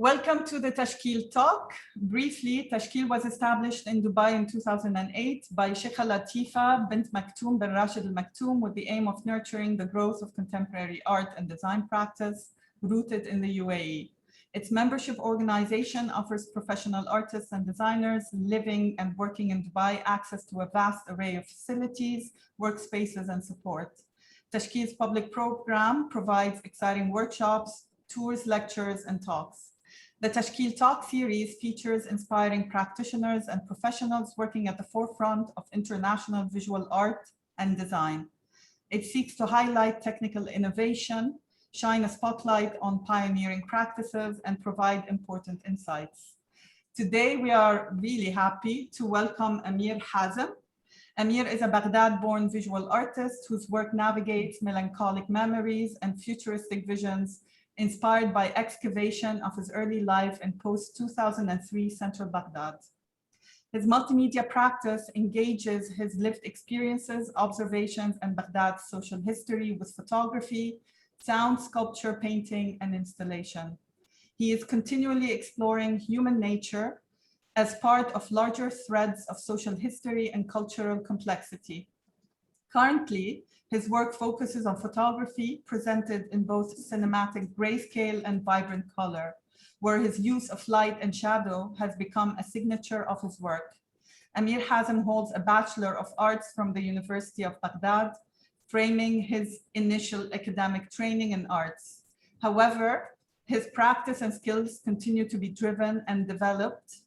Welcome to the Tashkeel Talk. Briefly, Tashkeel was established in Dubai in 2008 by Sheikha Latifa bint Maktoum bin Rashid Al Maktoum with the aim of nurturing the growth of contemporary art and design practice rooted in the UAE. Its membership organization offers professional artists and designers living and working in Dubai access to a vast array of facilities, workspaces, and support. Tashkeel's public program provides exciting workshops, tours, lectures, and talks. The Tashkeel Talk series features inspiring practitioners and professionals working at the forefront of international visual art and design. It seeks to highlight technical innovation, shine a spotlight on pioneering practices, and provide important insights. Today, we are really happy to welcome Amir Hazim. Amir is a Baghdad-born visual artist whose work navigates melancholic memories and futuristic visions inspired by excavation of his early life in post-2003 central Baghdad. His multimedia practice engages his lived experiences, observations, and Baghdad's social history with photography, sound, sculpture, painting, and installation. He is continually exploring human nature as part of larger threads of social history and cultural complexity. Currently, his work focuses on photography presented in both cinematic grayscale and vibrant color, where his use of light and shadow has become a signature of his work. Amir Hazim holds a Bachelor of Arts from the University of Baghdad, framing his initial academic training in arts. However, his practice and skills continue to be driven and developed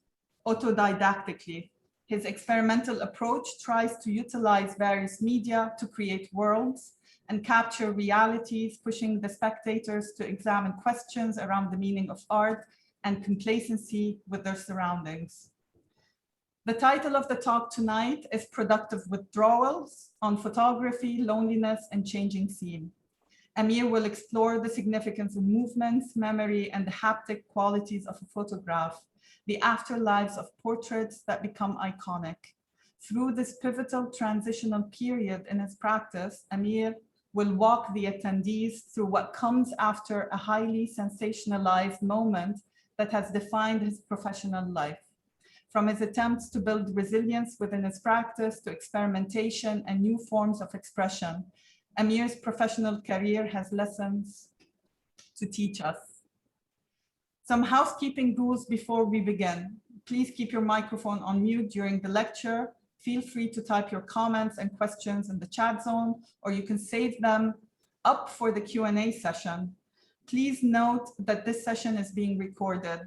autodidactically. His experimental approach tries to utilize various media to create worlds and capture realities, pushing the spectators to examine questions around the meaning of art and complacency with their surroundings. The title of the talk tonight is Productive Withdrawals on Photography, Loneliness, and Changing Scene. Amir will explore the significance of movements, memory, and the haptic qualities of a photograph, the afterlives of portraits that become iconic. Through this pivotal transitional period in his practice, Amir will walk the attendees through what comes after a highly sensationalized moment that has defined his professional life. From his attempts to build resilience within his practice to experimentation and new forms of expression, Amir's professional career has lessons to teach us. Some housekeeping rules before we begin. Please keep your microphone on mute during the lecture. Feel free to type your comments and questions in the chat zone, or you can save them up for the Q&A session. Please note that this session is being recorded.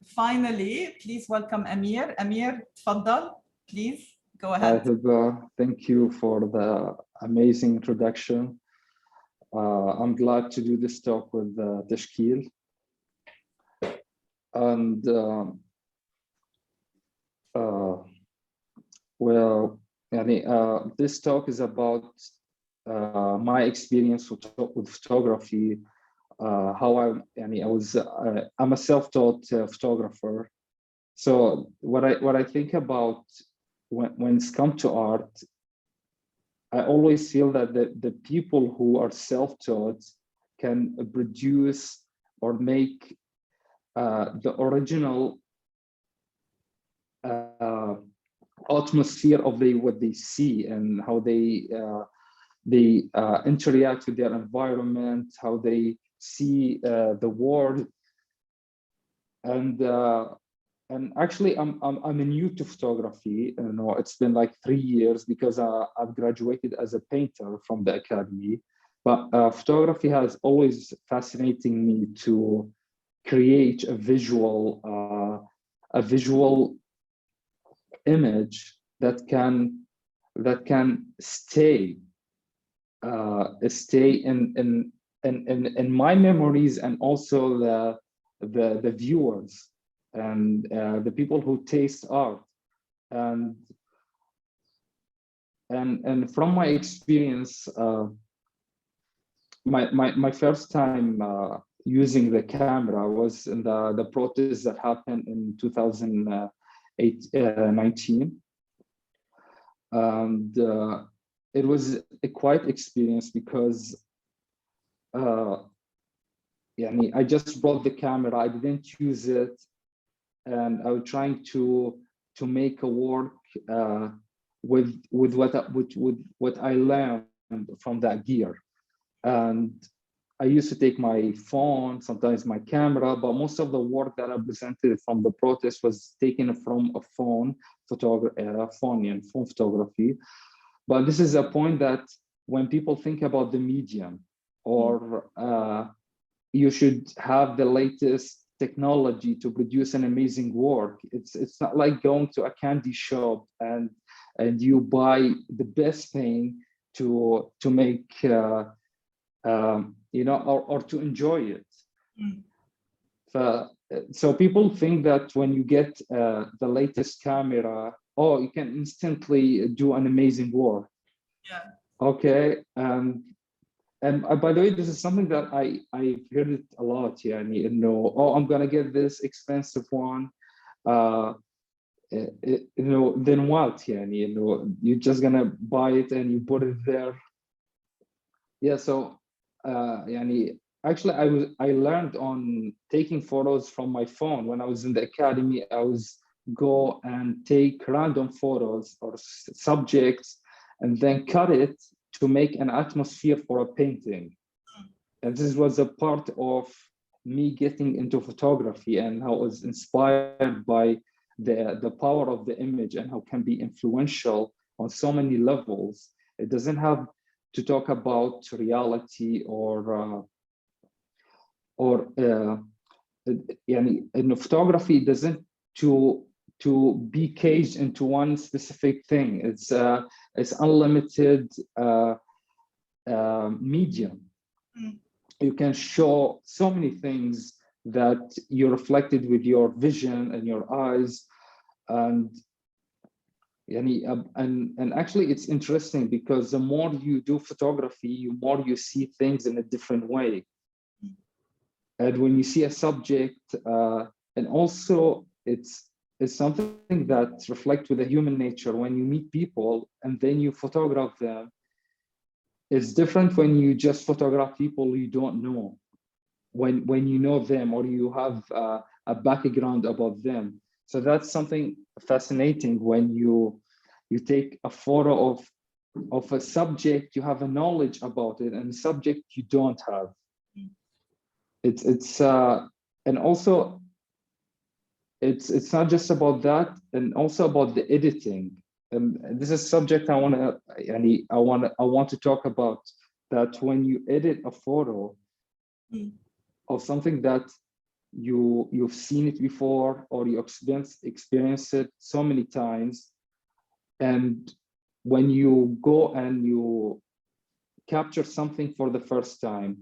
Finally, please welcome Amir. Amir, tfaddal, please go ahead. Hi, Hiba. Thank you for the amazing introduction. I'm glad to do this talk with Tashkeel. And this talk is about my experience with photography. How I'm a self-taught photographer. So what I think about when it's come to art, I always feel that the people who are self-taught can produce or make the original atmosphere of what they see and how they interact with their environment, how they see the world. And actually, I'm new to photography. You know, it's been like 3 years because I've graduated as a painter from the academy. But photography has always fascinated me to create a visual image that can stay in my memories, and also the viewers and the people who taste art. And from my experience, my first time using the camera was in the protest that happened in 2019. And it was a quite experience because I just brought the camera, I didn't use it, and I was trying to make a work with what I learned from that gear. And I used to take my phone, sometimes my camera, but most of the work that I presented from the protest was taken from a phone photography. But this is a point that when people think about the medium, or you should have the latest technology to produce an amazing work. It's not like going to a candy shop and you buy the best thing to make or to enjoy it. So people think that when you get the latest camera, oh, you can instantly do an amazing work. Yeah. Okay. And by the way, this is something that I've heard it a lot. Yeah, oh, I'm gonna get this expensive one. Then what? Yeah, you're just gonna buy it and you put it there. Yeah. So, actually, I learned on taking photos from my phone when I was in the academy. I was go and take random photos or subjects, and then cut it to make an atmosphere for a painting. And this was a part of me getting into photography and how I was inspired by the power of the image and how it can be influential on so many levels. It doesn't have to talk about reality in photography, it doesn't to be caged into one specific thing. It's unlimited medium. You can show so many things that you reflected with your vision and your eyes, and actually it's interesting because the more you do photography, the more you see things in a different way. And when you see a subject, and also it's something that reflects with the human nature. When you meet people and then you photograph them, it's different when you just photograph people you don't know. When you know them or you have a background about them. So that's something fascinating when you take a photo of a subject, you have a knowledge about it, and a subject you don't have. It's and also it's not just about that, and also about the editing. And this is a subject I want to talk about, that when you edit a photo of something that you've seen it before, or you experience it so many times, and when you go and you capture something for the first time.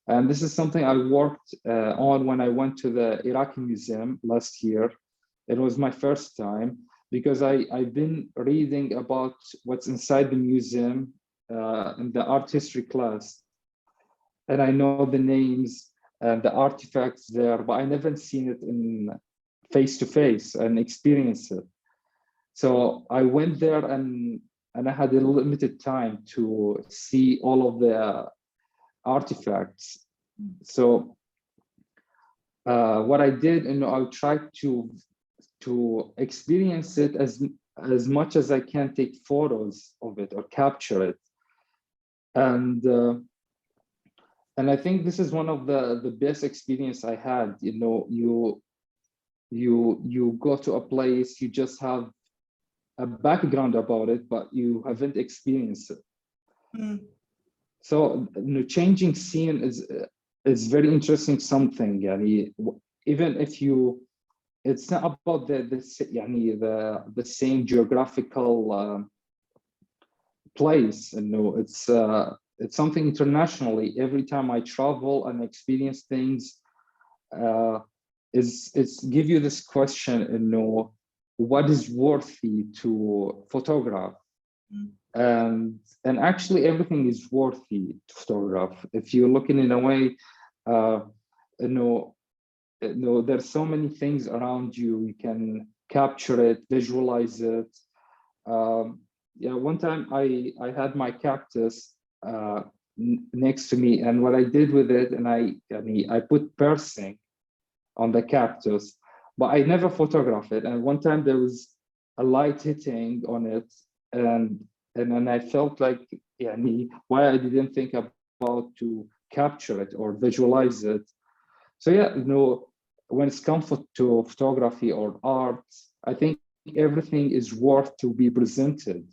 And this is something I worked on when I went to the Iraqi Museum last year. It was my first time because I've been reading about what's inside the museum in the art history class. And I know the names and the artifacts there, but I never seen it in face-to-face and experience it. So I went there and I had a limited time to see all of the artifacts. So what I did, I tried to experience it as much as I can, take photos of it or capture it. And I think this is one of the best experience I had. You go to a place, you just have a background about it, but you haven't experienced it. So changing scene is very interesting something. Even if it's not about the same geographical place. It's something internationally. Every time I travel and experience things, it's give you this question, what is worthy to photograph? And actually everything is worthy to photograph. If you're looking in a way, there's so many things around you. You can capture it, visualize it. One time I had my cactus next to me. And what I did with it, and I put piercing on the cactus, but I never photographed it. And one time there was a light hitting on it, and then I felt like, why I didn't think about to capture it or visualize it. So when it's come to photography or art, I think everything is worth to be presented.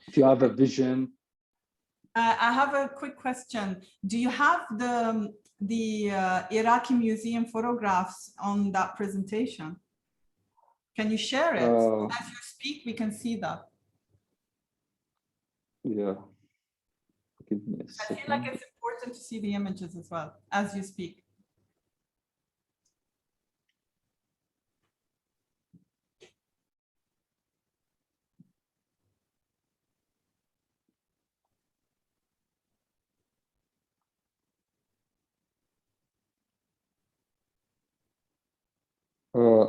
If you have a vision. I have a quick question. Do you have the Iraqi Museum photographs on that presentation? Can you share it? As you speak, we can see that. Yeah. Give me a second. I feel like it's important to see the images as well as you speak.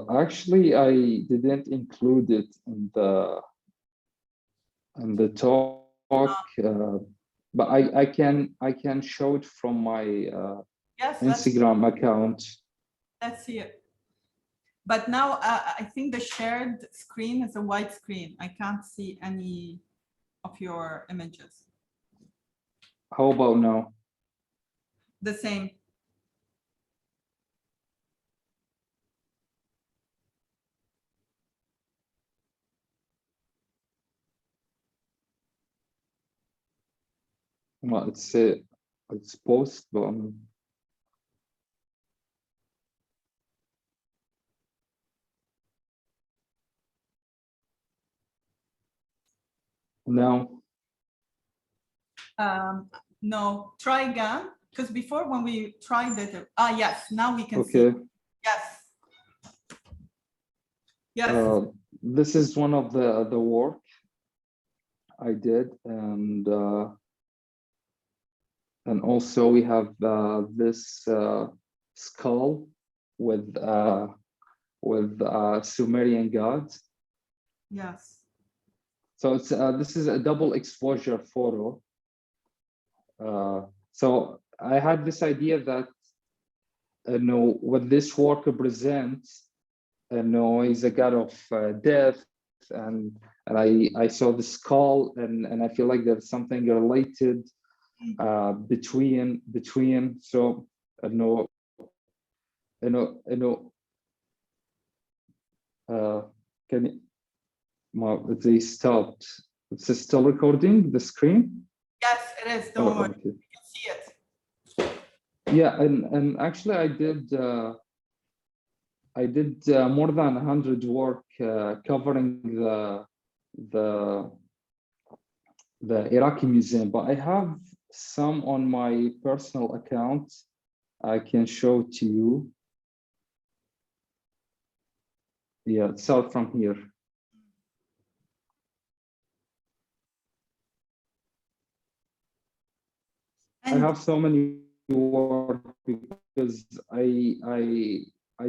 Actually, I didn't include it in the talk, but I can show it from my yes, Instagram account. Let's see it. But now I think the shared screen is a white screen. I can't see any of your images. How about now? The same. Well, it's post, but now. No, try again. Because before when we tried it, yes, now we can see. Yes. Yes. This is one of the work I did, and also we have this skull with Sumerian gods. Yes. So it's this is a double exposure photo. So I had this idea that what this work represents, he's a god of death, and I saw the skull, and I feel like there's something related between. So can you? They stopped. Is it still recording the screen? Yes, it is. Don't worry. Okay. You can see it. Yeah, and actually I did more than 100 work covering the Iraqi museum, but I have some on my personal account. I can show to you. Yeah, it's out from here. I have so many work because I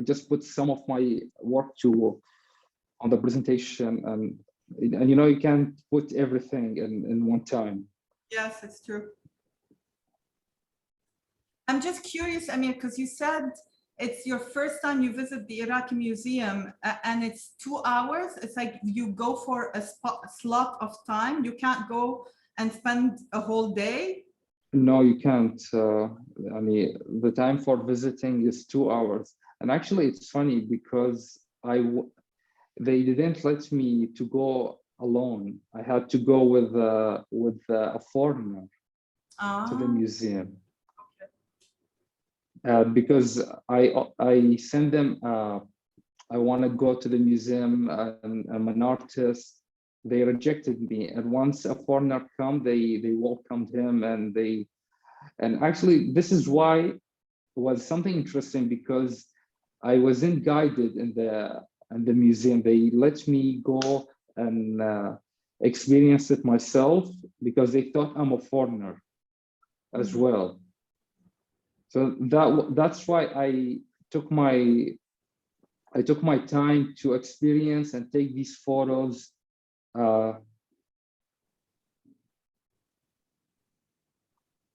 just put some of my work on the presentation, and you can't put everything in one time. Yes, it's true. I'm just curious, Amir, because you said it's your first time you visit the Iraqi Museum, and it's 2 hours. It's like you go for a slot of time. You can't go and spend a whole day. No, you can't. The time for visiting is 2 hours. And actually, it's funny because they didn't let me to go alone. I had to go with a foreigner to the museum. Okay. Because I send them. I want to go to the museum, and I'm an artist. They rejected me, and once a foreigner come, they welcomed him, and actually this is why it was something interesting, because I wasn't guided in the museum. They let me go and experience it myself because they thought I'm a foreigner as well. So that's why I took my time to experience and take these photos.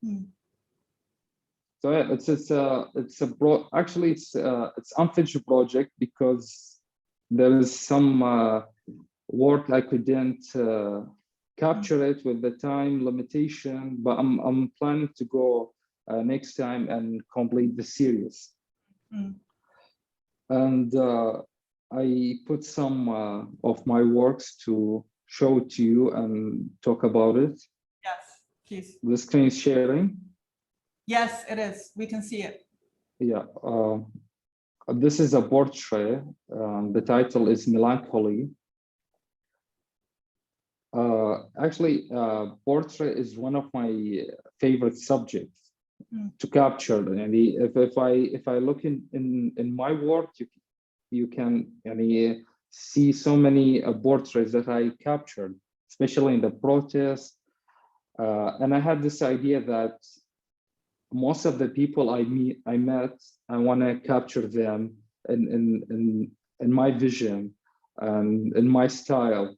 Hmm. So yeah, it's a broad, actually it's unfinished project because there is some work I couldn't capture it with the time limitation, but I'm planning to go next time and complete the series. Hmm. And I put some of my works to show to you and talk about it. Yes, please. The screen is sharing. Yes, it is. We can see it. Yeah. This is a portrait. The title is Melancholy. Actually, portrait is one of my favorite subjects to capture. And if I look in my work, you can see so many portraits that I captured, especially in the protests. And I had this idea that most of the people I met, I want to capture them in my vision and in my style.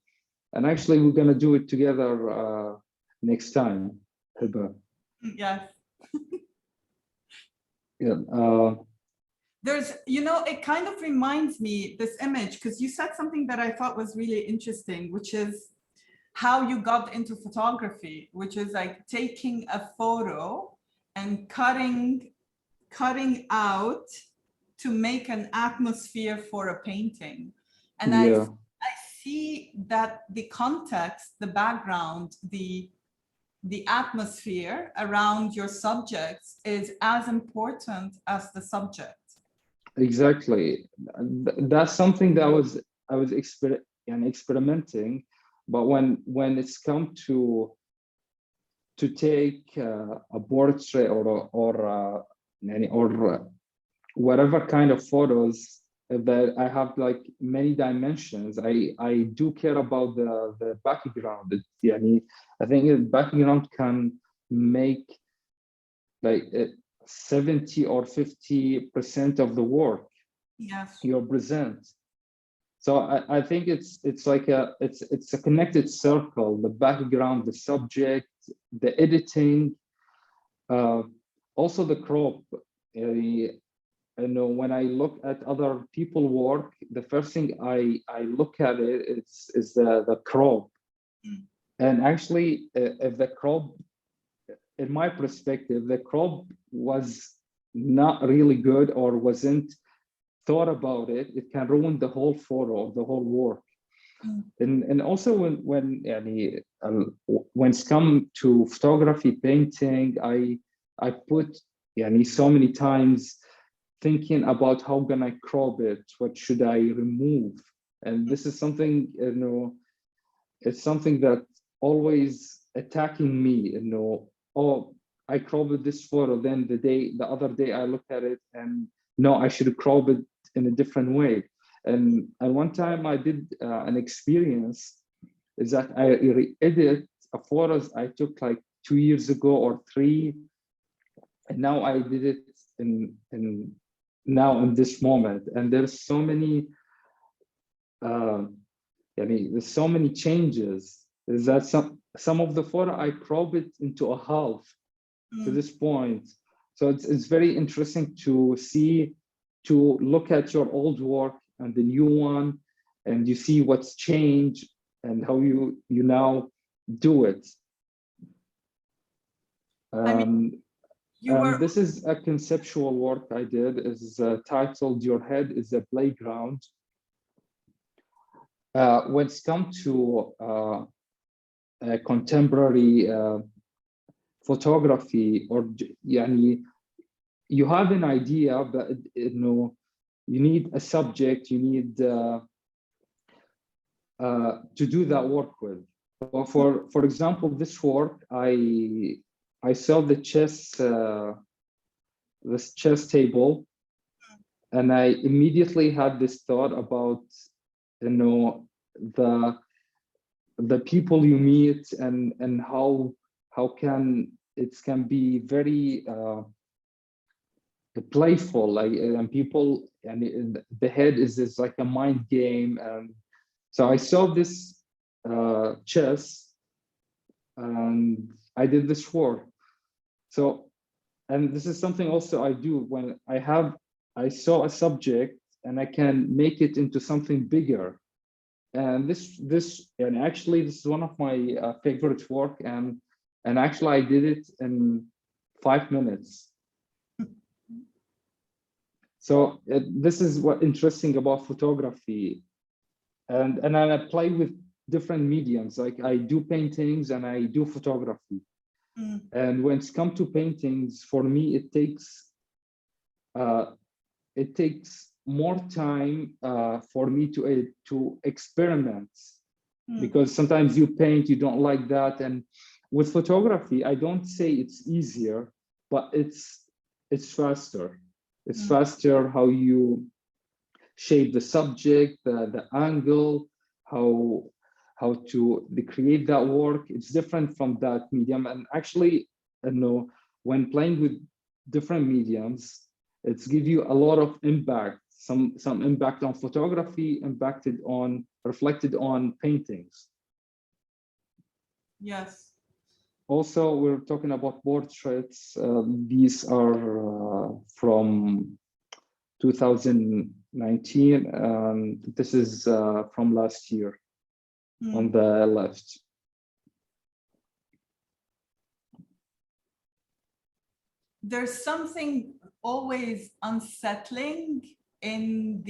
And actually, we're going to do it together next time, Hiba. Yes. Yeah. There's, it kind of reminds me, this image, because you said something that I thought was really interesting, which is how you got into photography, which is like taking a photo and cutting out to make an atmosphere for a painting. And Yeah. I see that the context, the background, the atmosphere around your subjects is as important as the subject. Exactly. That's something that I was experimenting, but when it's come to take a portrait or whatever kind of photos that I have like many dimensions. I do care about the background. I think the background can make like 70 or 50% of the work. Yes. You present. So I think it's like it's a connected circle. The background, the subject, the editing, also the crop. I know when I look at other people work, the first thing I look at it is the crop. Mm. And actually, if the crop, in my perspective, the crop was not really good or wasn't thought about it, it can ruin the whole photo, the whole work. Mm. And also when it's come to photography, painting, I put so many times thinking about how can I crop it, what should I remove, and this is something it's something that always attacking me. Oh, I cropped this photo, then the other day I look at it and no, I should crop it in a different way. And one time I did an experience is that I re-edit a photos I took like 2 years ago or 3, and now I did it in now in this moment. And there's so many there's so many changes. Is that some of the photo I crop it into a half to this point. So it's very interesting to see, to look at your old work and the new one, and you see what's changed and how you now do it. This is a conceptual work I did, is titled "Your Head is a Playground." When it's come to contemporary photography, or you have an idea, but you need a subject, you need to do that work with. For example, this work, I saw the this chess table, and I immediately had this thought about the people you meet and how can it can be very playful, like, and people, and the head is like a mind game. And so I saw this chess and I did this work. So, and this is something also I do when I saw a subject and I can make it into something bigger. And and actually this is one of my favorite work, and actually I did it in 5 minutes. So this is what interesting about photography, and I play with different mediums. Like I do paintings and I do photography. And when it's come to paintings, for me it takes more time for me to experiment, because sometimes you paint, you don't like that. And with photography, I don't say it's easier, but it's faster. It's faster how you shape the subject, the angle, how to create that work. It's different from that medium. And actually, you know, when playing with different mediums, it's give you a lot of impact, some impact on photography, reflected on paintings. Yes. Also, we're talking about portraits. These are from 2019, and this is from last year on the left. There's something always unsettling in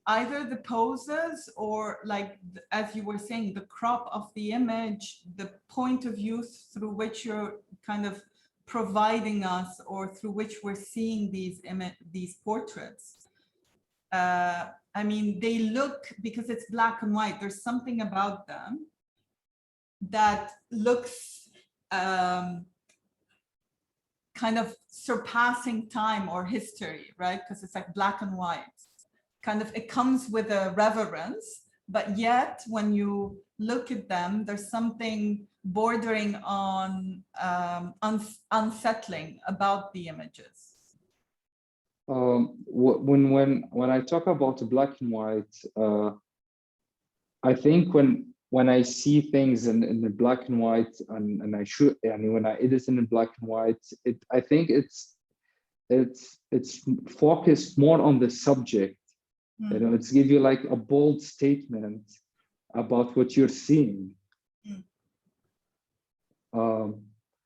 either the poses or, like, as you were saying, the crop of the image, the point of view through which you're kind of providing us, or through which we're seeing these portraits. I mean, they look, because it's black and white, there's something about them that looks kind of surpassing time or history, right? Because it's like black and white. Kind of, it comes with a reverence, but yet when you look at them, there's something bordering on unsettling about the images. When I talk about black and white, I think when I see things in the black and white, and when I edit in black and white, I think it's focused more on the subject. You know, it's give you like a bold statement about what you're seeing.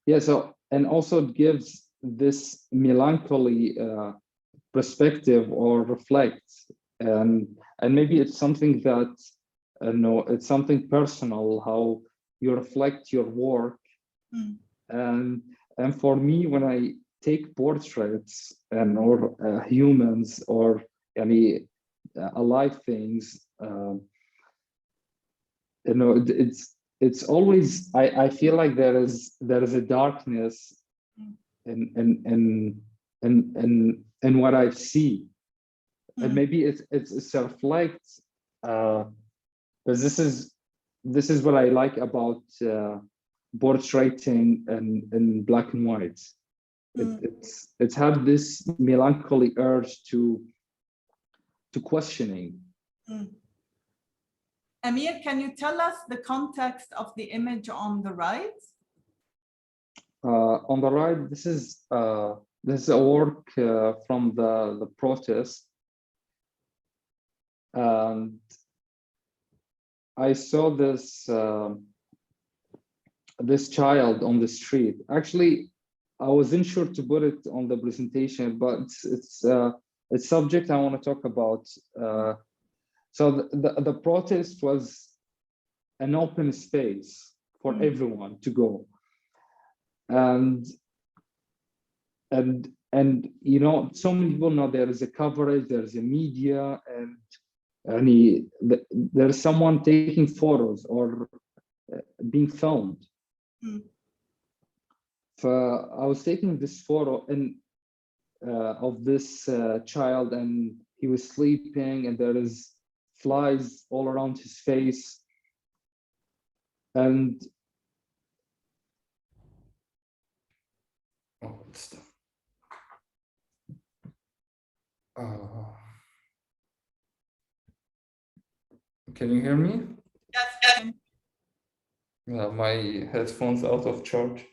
Yeah. So, and also it gives this melancholy perspective or reflects, and maybe it's something that no, it's something personal, how you reflect your work. And for me, when I take portraits or humans or any alive things, you know, it's always, I feel like there is a darkness in what I see, and maybe it's reflects. Because this is what I like about portraiting in black and white. It's had this melancholy urge to questioning. Amir, can you tell us the context of the image on the right? On the right, this is a work from the protest, and I saw this child on the street. Actually, I wasn't sure to put it on the presentation, but it's subject I want to talk about. So the protest was an open space for everyone to go, and you know, so many people know there is a coverage, there is a media, and there's someone taking photos or being filmed. So I was taking this photo of this child, and he was sleeping, and there is flies all around his face, and can you hear me? Yes. My headphones out of charge.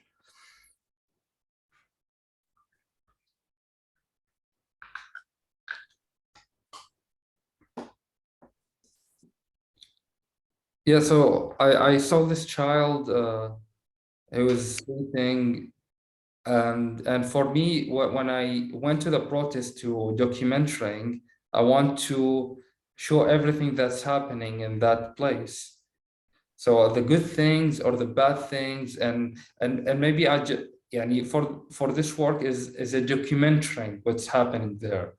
Yeah, so I saw this child, who was sleeping, and for me, when I went to the protest to documenting, I want to show everything that's happening in that place. So the good things or the bad things, and maybe I just, yeah, for this work is a documenting what's happening there.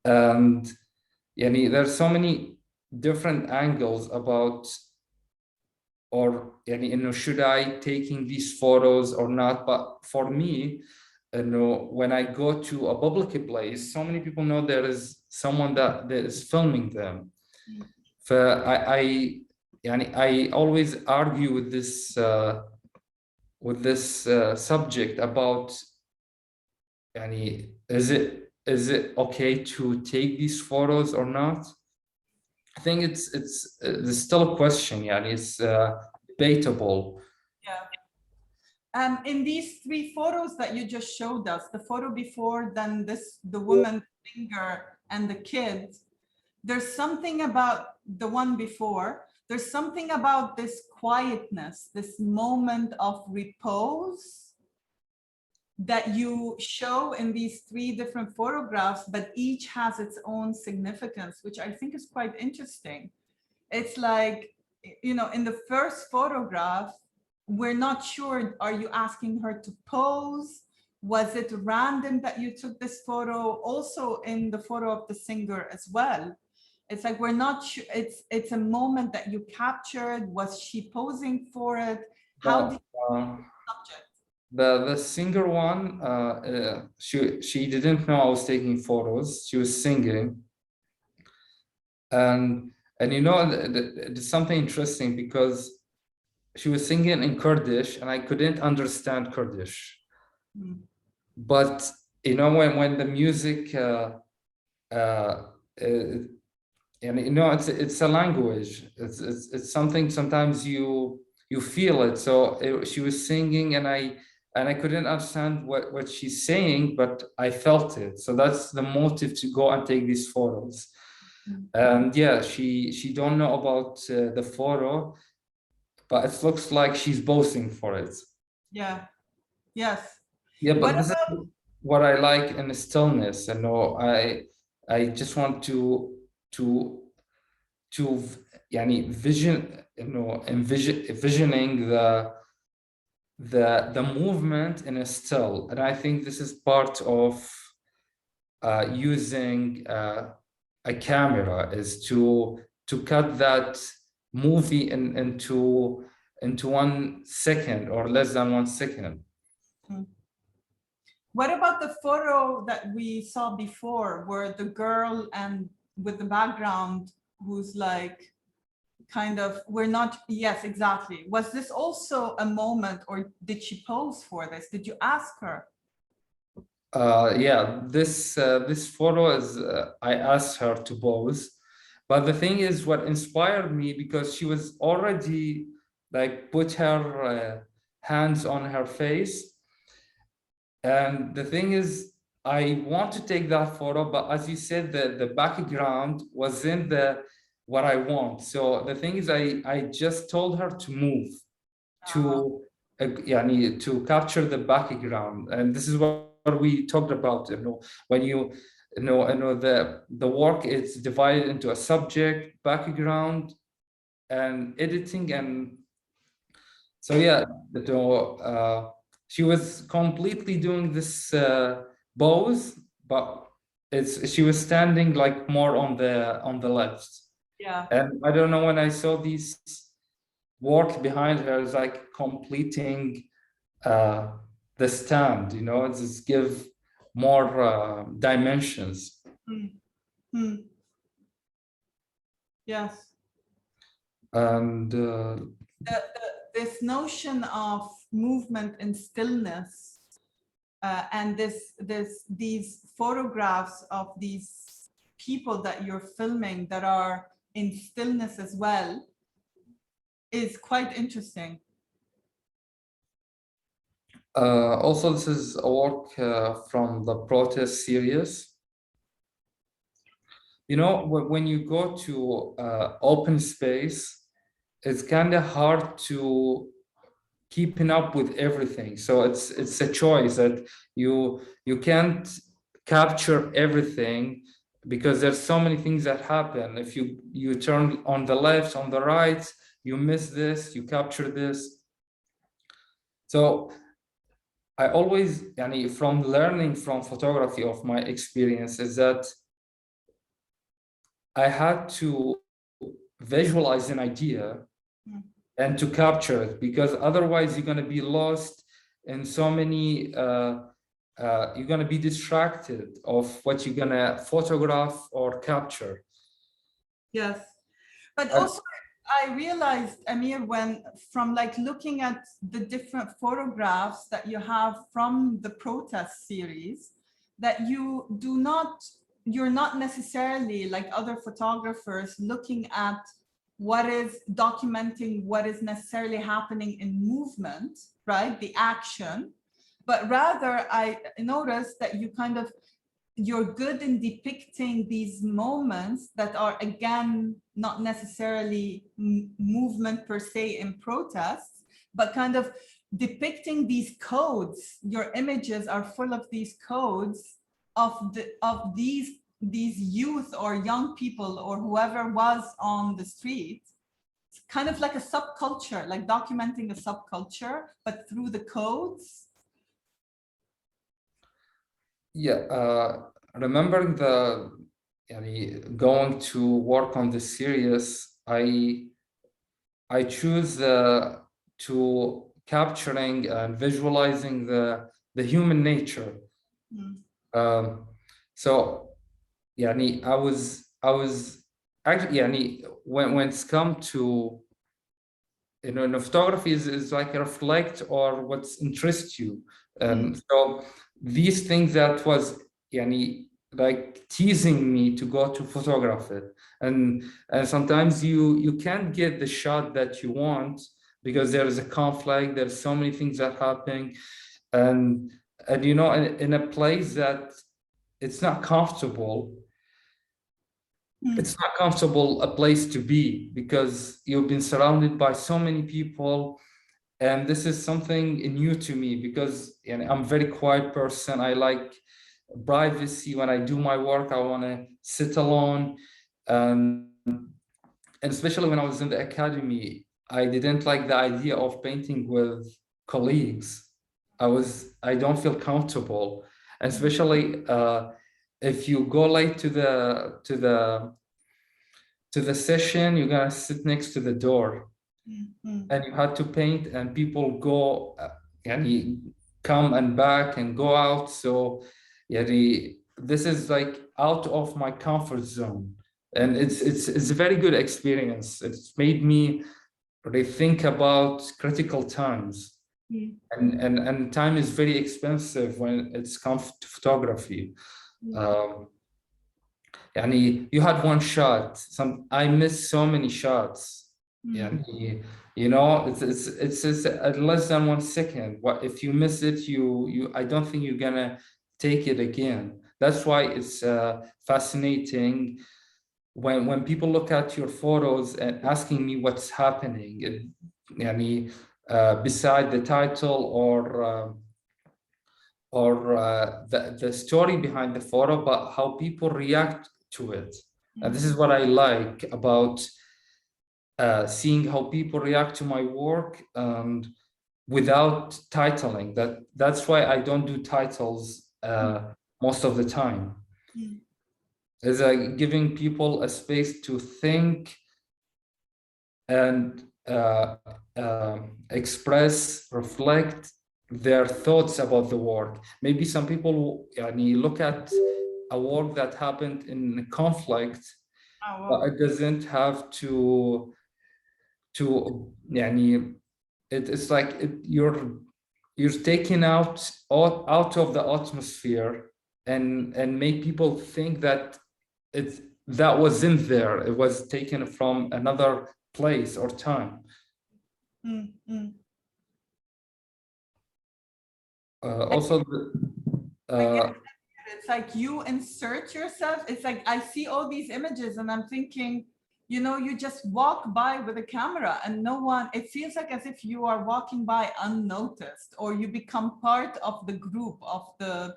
And there's so many different angles about, or should I taking these photos or not? But for me, when I go to a public place, so many people know there is someone that is filming them. I always argue with this subject about, is it okay to take these photos or not? I think it's there's still a question. It's debatable. Yeah. In these three photos that you just showed us, the photo before, then the woman, finger, and the kid, there's something about the one before, there's something about this quietness, this moment of repose that you show in these three different photographs, but each has its own significance, which I think is quite interesting. It's like, in the first photograph, we're not sure, are you asking her to pose? Was it random that you took this photo? Also in the photo of the singer as well. It's like, we're not sure, it's a moment that you captured. Was she posing for it? How did you make the subject? The singer one, she didn't know I was taking photos. She was singing, and there's something interesting because she was singing in Kurdish, and I couldn't understand Kurdish. But when the music, it's a language. It's something. Sometimes you feel it. So she was singing, and I couldn't understand what she's saying, but I felt it. So that's the motive to go and take these photos. And yeah, she don't know about the photo, but it looks like she's posing for it. Yeah. Yes. Yeah, but this is what I like in the stillness. I just want to envisioning the movement in a still, and I think this is part of using a camera, is to cut that movie into 1 second or less than 1 second. What about the photo that we saw before, where the girl and with the background who's like, kind of, yes, exactly. Was this also a moment, or did she pose for this? Did you ask her? Yeah, this photo is, I asked her to pose, but the thing is, what inspired me, because she was already like put her hands on her face, and the thing is, I want to take that photo, but as you said, the background wasn't what I want. So the thing is, I just told her to move, to to capture the background, and this is what we talked about. When the work is divided into a subject, background, and editing, and so yeah, she was completely doing this pose, but she was standing like more on the left. Yeah. And I don't know, when I saw these work behind her, is like completing the stand, just give more dimensions. Yes. And this notion of movement and stillness, and these photographs of these people that you're filming that are in stillness as well, is quite interesting. Also, this is a work from the protest series. When you go to open space, it's kind of hard to keeping up with everything. So it's a choice that you can't capture everything because there's so many things that happen. If you turn on the left, on the right, you miss this, you capture this. So I always, from learning from photography of my experience is that I had to visualize an idea and to capture it, because otherwise you're going to be lost in so many, you're going to be distracted of what you're going to photograph or capture. Yes, but also I realized, Amir, when from like looking at the different photographs that you have from the protest series, that you're not necessarily like other photographers looking at documenting what is necessarily happening in movement, right? The action, but rather I noticed that you're good in depicting these moments that are, again, not necessarily movement per se in protests, but kind of depicting these codes. Your images are full of these codes of these youth or young people or whoever was on the street. It's kind of like a subculture, like documenting a subculture, but through the codes. Yeah, remembering going to work on the series, I choose to capturing and visualizing the human nature. So I was actually when it's come to in photography is like a reflect or what interests you. So these things that was like teasing me to go to photograph it, and sometimes you can't get the shot that you want because there is a conflict, there's so many things that happen, and in a place that it's not comfortable. It's not comfortable a place to be because you've been surrounded by so many people. And this is something new to me because I'm a very quiet person. I like privacy. When I do my work, I want to sit alone. And especially when I was in the academy, I didn't like the idea of painting with colleagues. I don't feel comfortable, and especially if you go late to the session, you're gonna sit next to the door. And you had to paint, and people go and come and back and go out. So this is like out of my comfort zone, and it's a very good experience. It's made me rethink about critical times. And time is very expensive when it's comes to photography. You had one shot. I missed so many shots. It's less than 1 second. What if you miss it? I don't think you're gonna take it again. That's why it's fascinating when people look at your photos and asking me what's happening. Beside the title or the story behind the photo, but how people react to it. And this is what I like about seeing how people react to my work without titling. That's why I don't do titles most of the time. Is giving people a space to think and express, reflect their thoughts about the work. Maybe some people look at a work that happened in conflict, but it doesn't have to it's like you're taking out of the atmosphere and make people think that that wasn't there. It was taken from another place or time. Also, it's like you insert yourself. It's like I see all these images and I'm thinking, you know, you just walk by with a camera and no one, it feels like as if you are walking by unnoticed, or you become part of the group of the,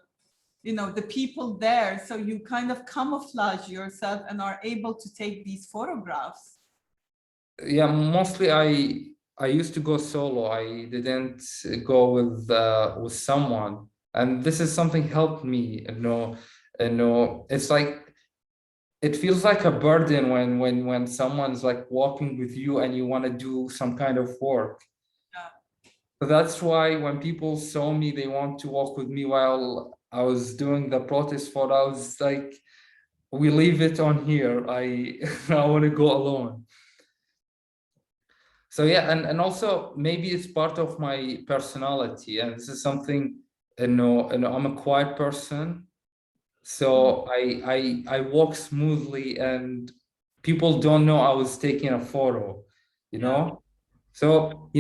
you know, the people there. So you kind of camouflage yourself and are able to take these photographs. Yeah, mostly I used to go solo. I didn't go with someone, and this is something helped me. It's like it feels like a burden when someone's like walking with you and you want to do some kind of work. Yeah. So that's why when people saw me, they want to walk with me while I was doing the protest photo. I was like, we leave it on here. I I want to go alone. So yeah, and also maybe it's part of my personality, and this is something, I'm a quiet person. So I walk smoothly and people don't know I was taking a photo, you Yeah. know? So,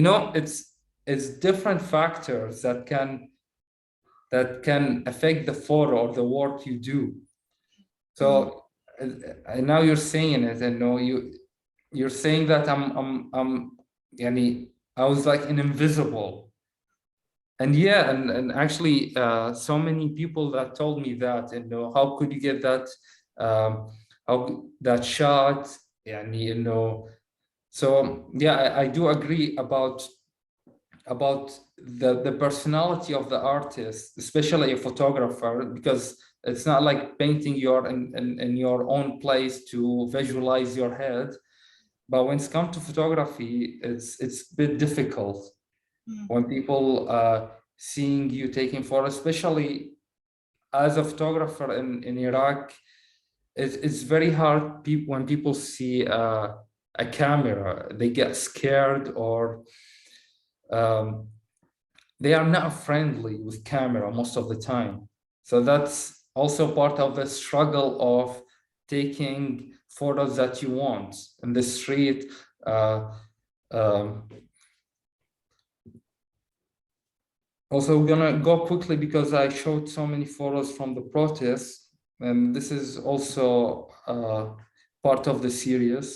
it's different factors that can affect the photo or the work you do. So and now you're saying it, and no, you're saying that I was like an invisible. And yeah, and actually, so many people that told me that, how could you get that, how that shot, and so yeah, I do agree about the personality of the artist, especially a photographer, because it's not like painting your in your own place to visualize your head. But when it's come to photography, it's a bit difficult when people seeing you taking photos, especially as a photographer in Iraq. It's very hard when people see a camera, they get scared, or they are not friendly with camera most of the time. So that's also part of the struggle of taking photos that you want in the street. Um, Also, we're gonna go quickly because I showed so many photos from the protest, and this is also part of the series.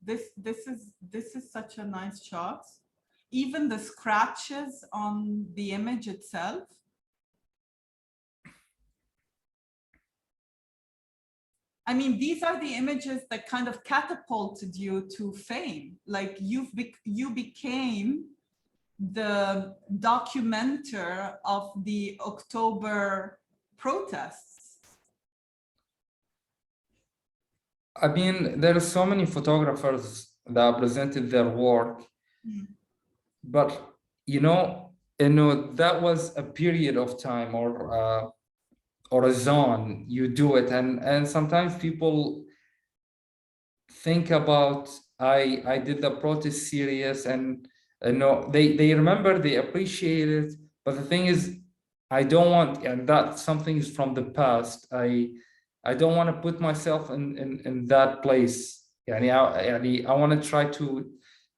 This is such a nice shot. Even the scratches on the image itself. I mean, these are the images that kind of catapulted you to fame. Like you became the documenter of the October protests. I mean, there are so many photographers that presented their work, but that was a period of time, or a zone you do it, and sometimes people think about, I did the protest series, and they remember, they appreciate it, but the thing is, I don't want, and that something is from the past. I don't want to put myself in that place. I want to try to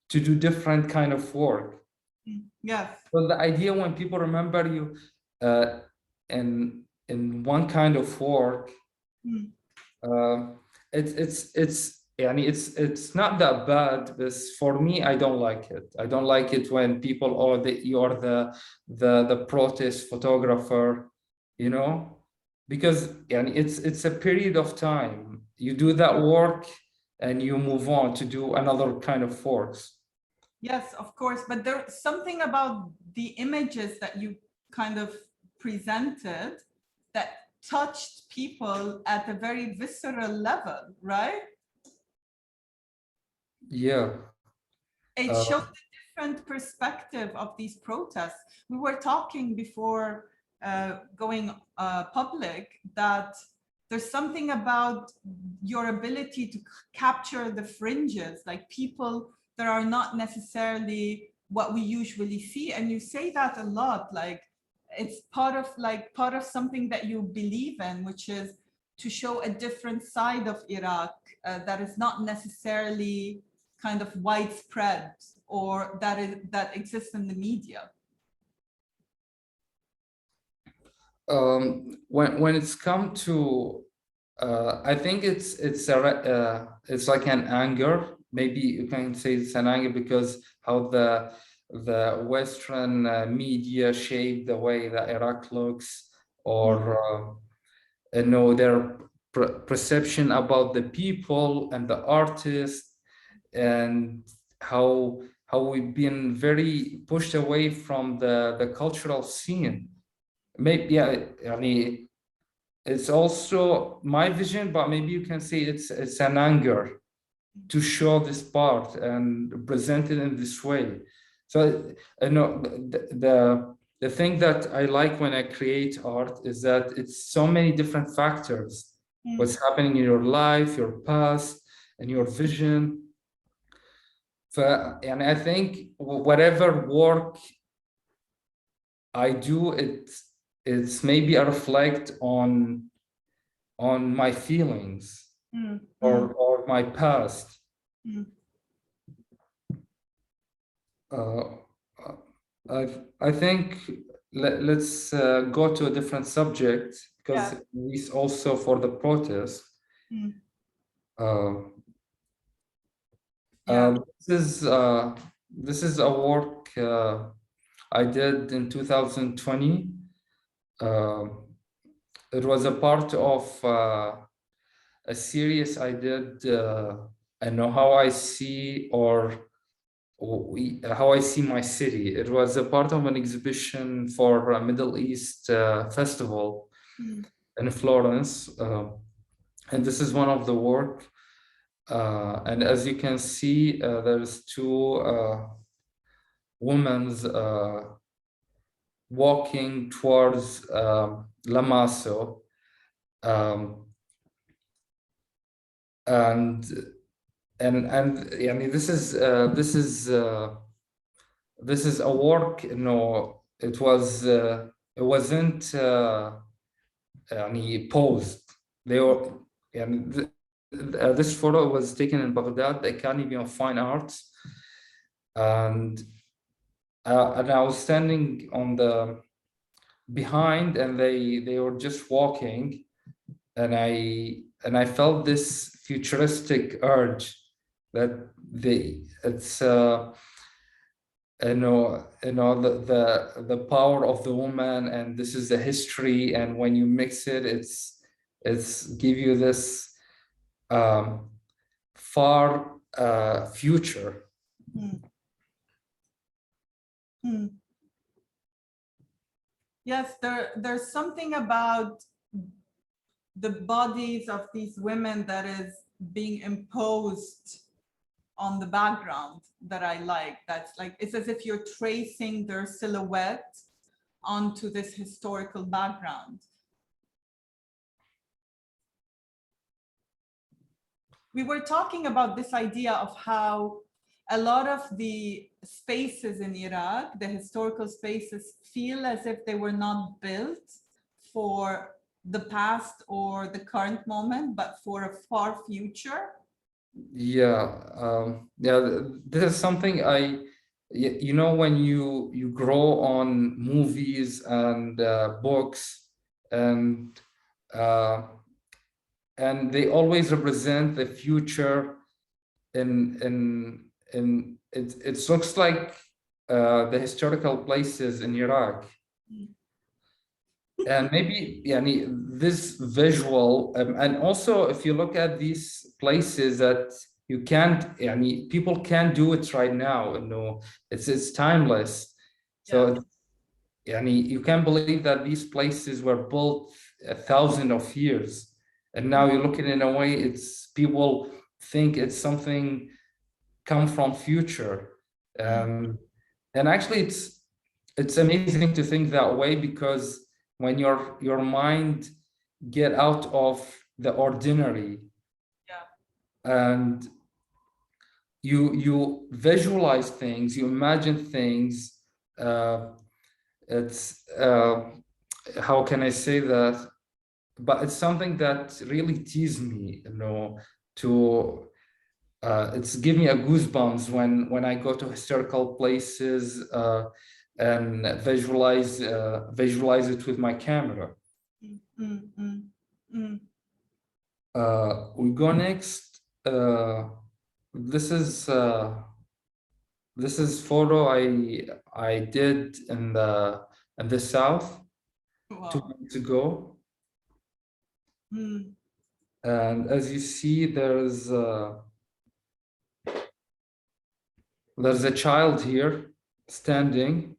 do different kind of work. Yes. So the idea, when people remember you in one kind of work, it's not that bad, but for me, I don't like it. I don't like it when people, you're the protest photographer, because it's a period of time. You do that work and you move on to do another kind of works. Yes, of course, but there's something about the images that you kind of presented that touched people at a very visceral level, right? Yeah. It showed a different perspective of these protests. We were talking before going public that there's something about your ability to capture the fringes, like people that are not necessarily what we usually see. And you say that a lot, like it's part of something that you believe in, which is to show a different side of Iraq that is not necessarily kind of widespread, or that exists in the media. When it's come to I think it's like an anger. Maybe you can say it's an anger because how the Western media shape the way that Iraq looks, or their perception about the people and the artists, and how we've been very pushed away from the cultural scene. Maybe, yeah, I mean, it's also my vision, but maybe you can say it's an anger to show this part and present it in this way. So the thing that I like when I create art is that it's so many different factors. What's happening in your life, your past, and your vision. And I think whatever work I do, it's maybe a reflect on my feelings or my past. I think let's go to a different subject, because it's also for the protest. This is a work I did in 2020. It was a part of a series I did. I know how I see how I see my city. It was a part of an exhibition for a Middle East festival in Florence, and this is one of the work. And as you can see, there's two women walking towards La Maso, and I mean, this is a work. It wasn't posed. They were, and this photo was taken in Baghdad, the Academy of Fine Arts, and I was standing on the behind, and they were just walking, and I felt this futuristic urge that it's the power of the woman, and this is the history, and when you mix it, it's give you this far future. Yes, there's something about the bodies of these women that is being imposed on the background that I like. That's like, it's as if you're tracing their silhouette onto this historical background. We were talking about this idea of how a lot of the spaces in Iraq, the historical spaces, feel as if they were not built for the past or the current moment, but for a far future. Yeah, this is something when you grow on movies and books, and they always represent the future it looks like the historical places in Iraq. And maybe this visual, and also if you look at these places that you can't, people can't do it right now. It's timeless. So you can't believe that these places were built 1,000 of years, and now you look at it in a way, it's people think it's something come from future, and actually it's amazing to think that way, because when your mind get out of the ordinary, and you visualize things, you imagine things, it's how can I say that, but it's something that really teases me, to it's give me a goosebumps when I go to historical places and visualize it with my camera. We go next. This is photo I did in the south 2 Wow. months ago, Mm. and as you see, there's a child here standing.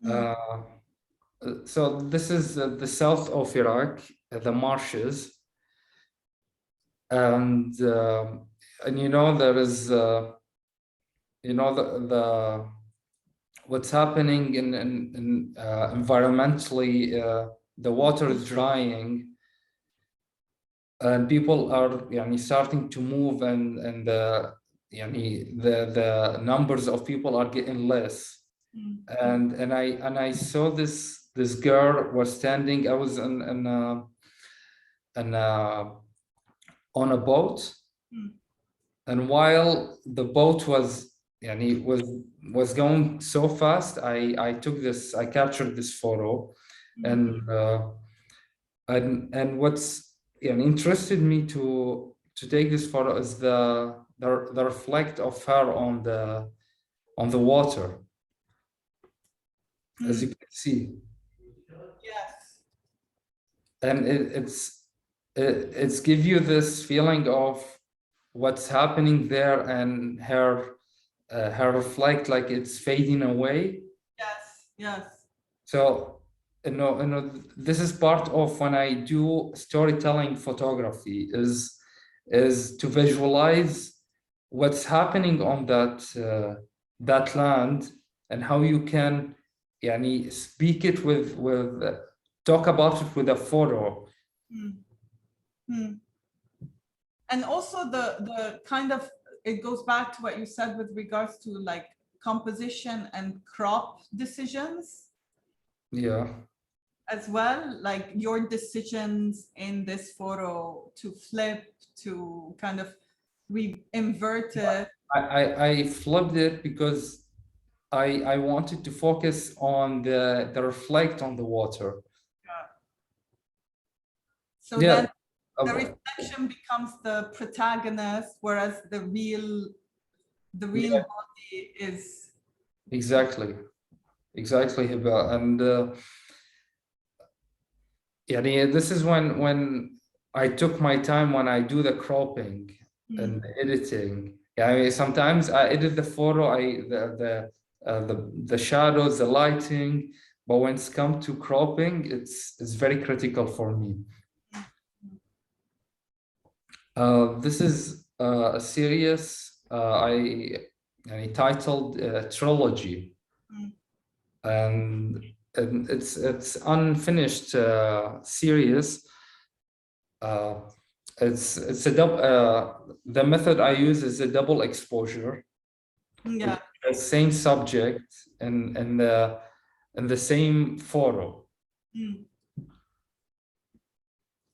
Mm. So this is the south of Iraq, the marshes, and you know there is you know the what's happening in environmentally, the water is drying and people are starting to move, and the numbers of people are getting less. Mm. And I saw this girl was standing. I was on a boat, Mm. and while the boat was going so fast, I captured this photo. Mm. And what's interested me to take this photo is the reflect of her on the water, as you Mm. can see. Yes. And it's give you this feeling of what's happening there, and her reflect like it's fading away. Yes. Yes. So this is part of when I do storytelling photography, is to visualize what's happening on that land, and how you can speak it with talk about it with a photo. Mm. Mm. And also the kind of, it goes back to what you said with regards to like composition and crop decisions Yeah. as well, like your decisions in this photo to flip, to kind of invert it. I flipped it because I wanted to focus on the reflect on the water. So Yeah. then the reflection becomes the protagonist, whereas the real Yeah. body is. Exactly, Hiba. And this is when I took my time when I do the cropping and the editing. Yeah, I mean, sometimes I edit the photo, the shadows, the lighting, but when it's come to cropping, it's very critical for me. This is a series I titled Trilogy. And it's unfinished series. It's a the method I use is a double exposure. Yeah. The same subject and the same photo.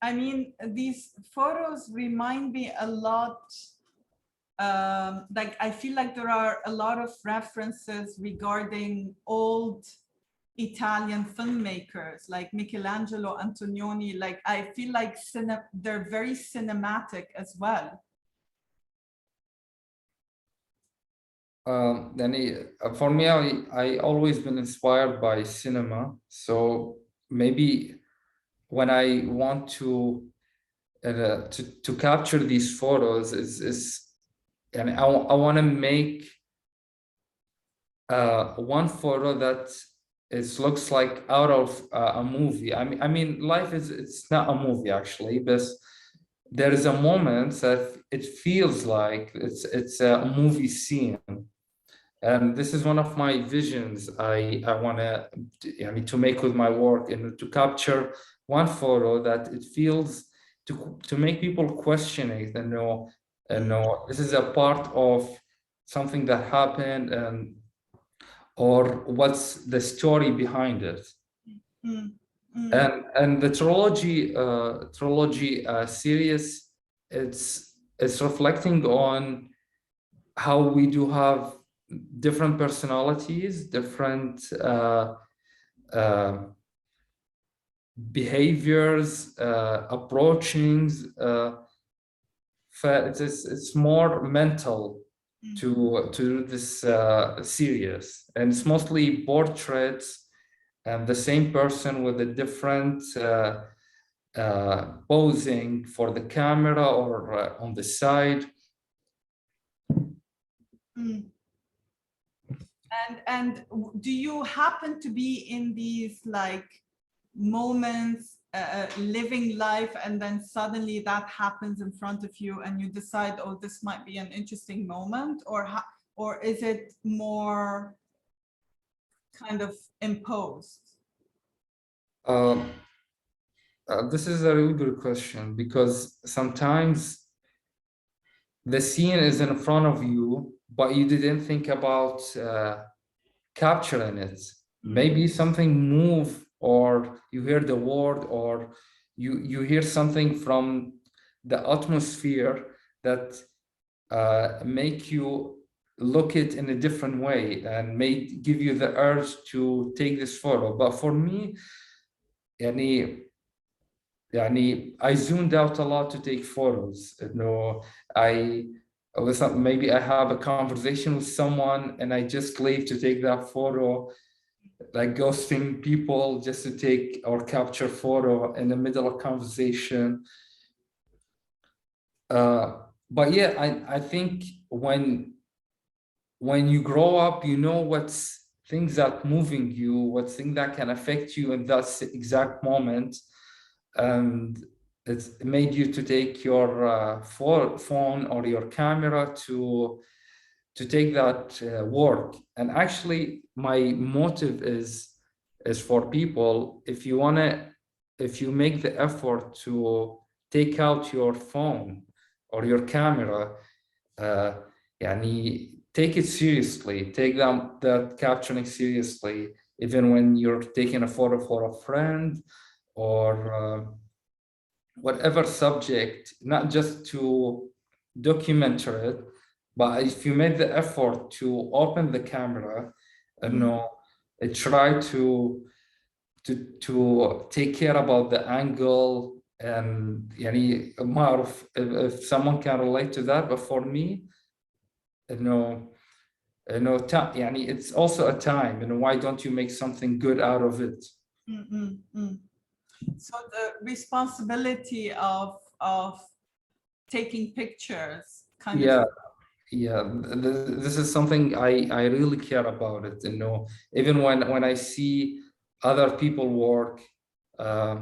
I mean, these photos remind me a lot. Like I feel like there are a lot of references regarding old Italian filmmakers like Michelangelo Antonioni. Like I feel like they're very cinematic as well. For me, I always been inspired by cinema. So maybe when I want to capture these photos and I want to make one photo that looks like out of a movie. I mean, life it's not a movie actually, but there is a moment that it feels like it's a movie scene. And this is one of my visions I want to make with my work, and to capture one photo that it feels to make people question it and know this is a part of something that happened, or what's the story behind it. And the trilogy series, it's reflecting on how we do have different personalities, different behaviors, approachings. It's more mental to this series, and it's mostly portraits and the same person with a different posing for the camera or on the side. And do you happen to be in these like moments, living life, and then suddenly that happens in front of you and you decide, oh, this might be an interesting moment, or is it more kind of imposed? This is a really good question, because sometimes the scene is in front of you, but you didn't think about capturing it. Maybe something move, or you hear the word, or you hear something from the atmosphere that make you look it in a different way and may give you the urge to take this photo. But for me, I zoomed out a lot to take photos. Maybe I have a conversation with someone and I just leave to take that photo, like ghosting people just to take or capture photo in the middle of conversation. But yeah, I think when you grow up, you know what's things that moving you, what's things that can affect you in that exact moment. And it's made you to take your phone or your camera to take that work. And actually, my motive is for people, if you make the effort to take out your phone or your camera, take it seriously, take that capturing seriously, even when you're taking a photo for a friend or whatever subject, not just to document it, but if you make the effort to open the camera and try to take care about the angle, and if someone can relate to that. But for me, it's also a time, and why don't you make something good out of it? So the responsibility of taking pictures kind of. This is something I really care about it. Even when I see other people work, I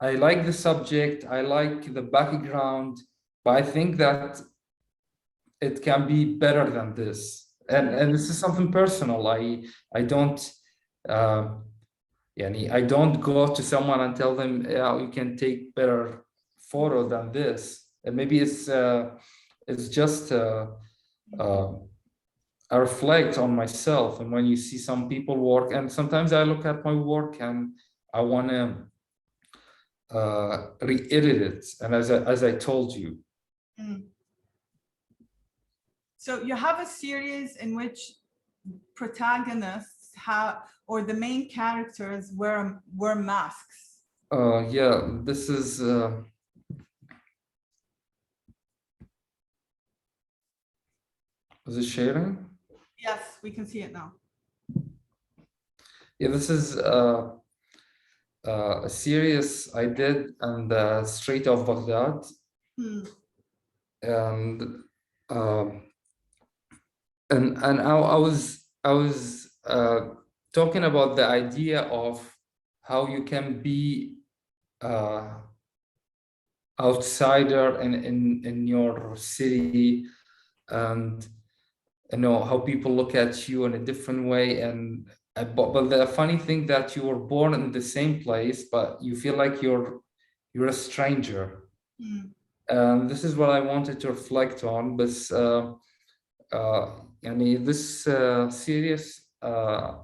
like the subject, I like the background, but I think that it can be better than this. And this is something personal. I don't I don't go to someone and tell them, yeah, you can take better photo than this. And maybe it's just I reflect on myself. And when you see some people work, and sometimes I look at my work and I want to re-edit it. And as I told you. So you have a series in which protagonists or the main characters wear masks. This is it sharing? Yes, we can see it now. Yeah, this is a series I did on the street of Baghdad. And I was talking about the idea of how you can be outsider in your city, and how people look at you in a different way. And but the funny thing that you were born in the same place, but you feel like you're a stranger. And this is what I wanted to reflect on. But this series, I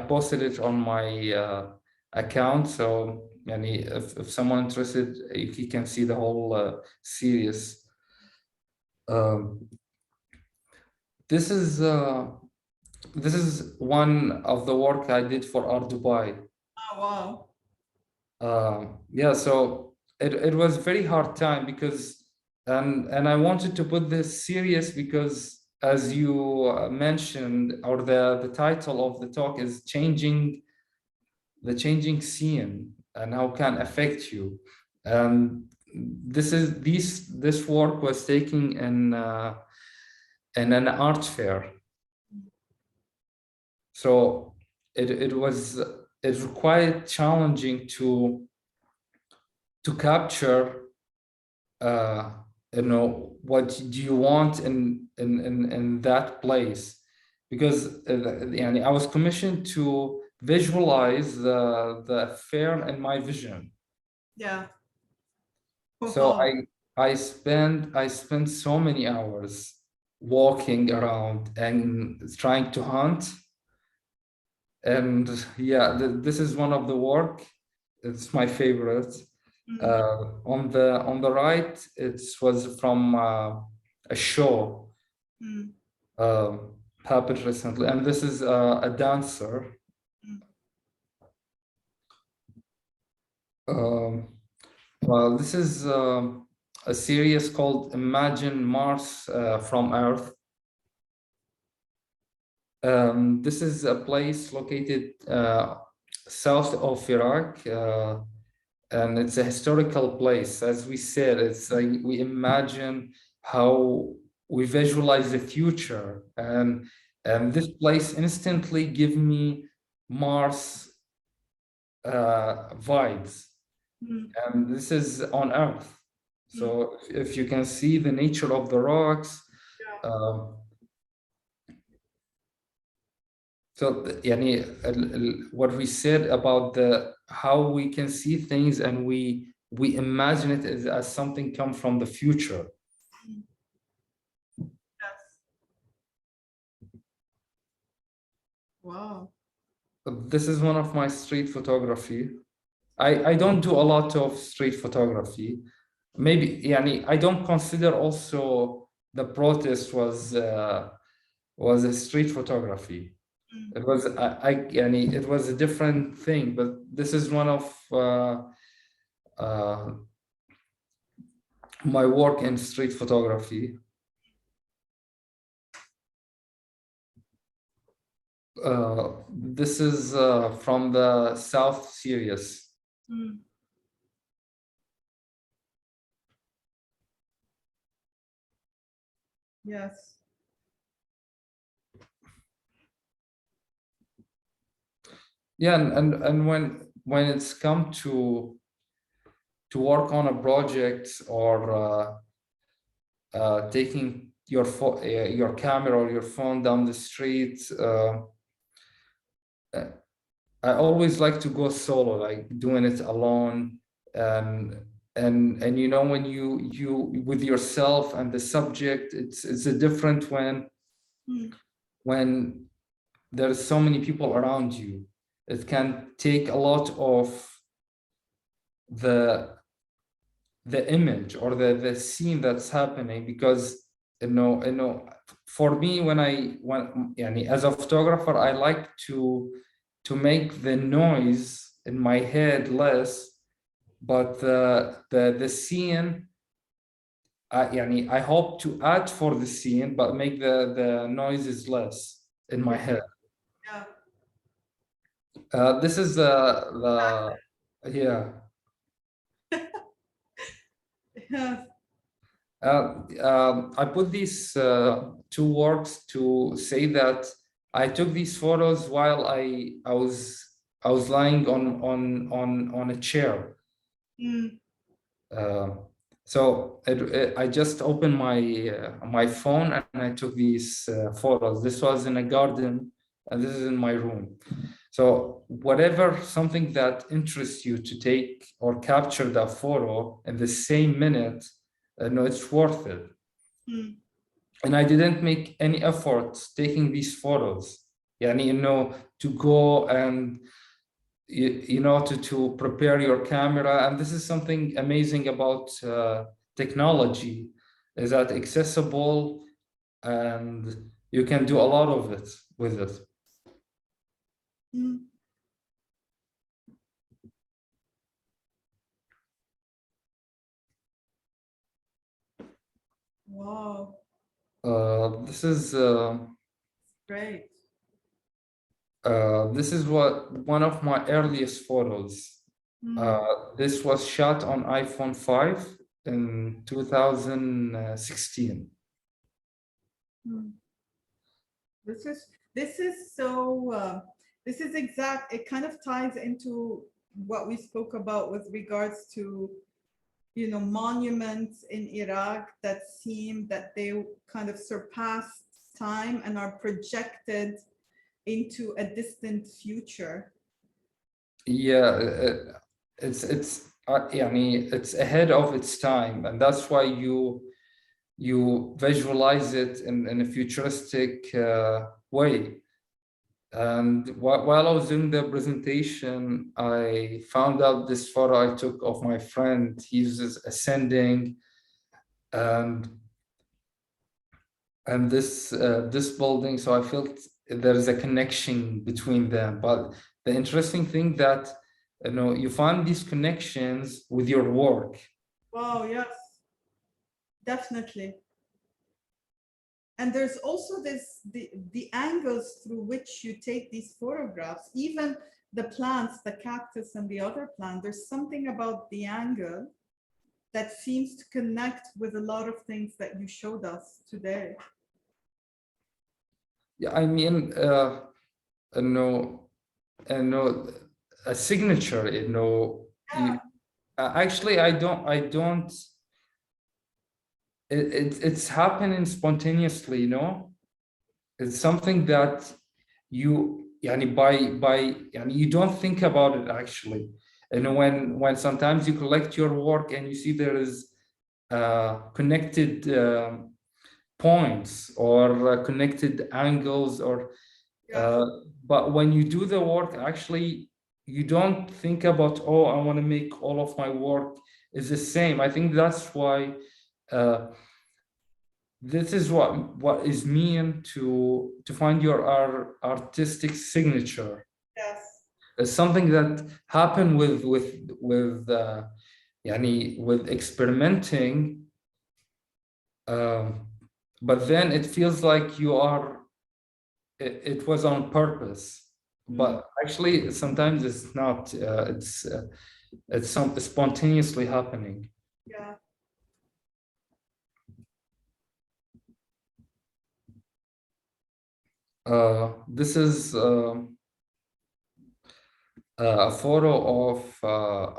posted it on my account, so if someone interested, you can see the whole series. This is This is one of the work I did for Art Dubai. Oh, wow. Yeah, so it was very hard time because and I wanted to put this serious because as you mentioned, or the title of the talk is the changing scene and how can affect you. And this work was taken in an art fair. So it was quite challenging to capture what do you want in that place, because I was commissioned to visualize the fair in my vision. Yeah. So Wow. I spent so many hours walking around and trying to hunt. And yeah, this is one of the work. It's my favorite. On the right, it was from a show happened recently, and this is a dancer. Well, this is a series called Imagine Mars from Earth. This is a place located south of Iraq, and it's a historical place. As we said, it's like we imagine how we visualize the future, and this place instantly give me Mars vibes. And this is on Earth. So if you can see the nature of the rocks, so what we said about how we can see things and we imagine it as something come from the future. Yes. Wow. This is one of my street photography. I don't do a lot of street photography. Maybe I don't consider also the protest was a street photography. It was it was a different thing, but this is one of my work in street photography. This is from the South series. Yes. Yeah, and when it's come to work on a project or taking your camera or your phone down the street, I always like to go solo, like doing it alone, and when you with yourself and the subject, it's a different when there's so many people around you. It can take a lot of the image or the scene that's happening, because for me, when as a photographer, I like to make the noise in my head less, but the scene, I hope to add for the scene, but make the noises less in my head. Yeah. This is the yeah. Yes. I put these two works to say that I took these photos while I was lying on a chair. So I just opened my phone and I took these photos. This was in a garden, and this is in my room. So whatever, something that interests you to take or capture that photo in the same minute, it's worth it. And I didn't make any effort taking these photos. To go and to prepare your camera. And this is something amazing about technology, is that accessible and you can do a lot of it. with it. Mm. Wow, This is great. this is one of my earliest photos. This was shot on iPhone 5 in 2016. This is so this is exact. It kind of ties into what we spoke about with regards to, you know, monuments in Iraq that seem that they kind of surpassed time and are projected into a distant future. Yeah, it's يعني it's ahead of its time, and that's why you visualize it in a futuristic way. And while I was doing the presentation, I found out this photo I took of my friend. He was ascending, and this building. So I felt there is a connection between them. But the interesting thing that you find these connections with your work. Wow, yes, definitely. And there's also the angles through which you take these photographs, even the plants, the cactus and the other plant, there's something about the angle that seems to connect with a lot of things that you showed us today. Yeah, I mean, a signature, Yeah. actually, I don't. It's happening spontaneously, It's something that you, you don't think about it actually. And when sometimes you collect your work and you see there is connected points or connected angles or but when you do the work, actually you don't think about, oh, I want to make all of my work is the same. I think that's why this is what is mean to find your artistic signature. Yes. It's something that happened with with experimenting, but then it feels like it was on purpose, but actually sometimes it's not. It's spontaneously happening. Yeah. This is a photo of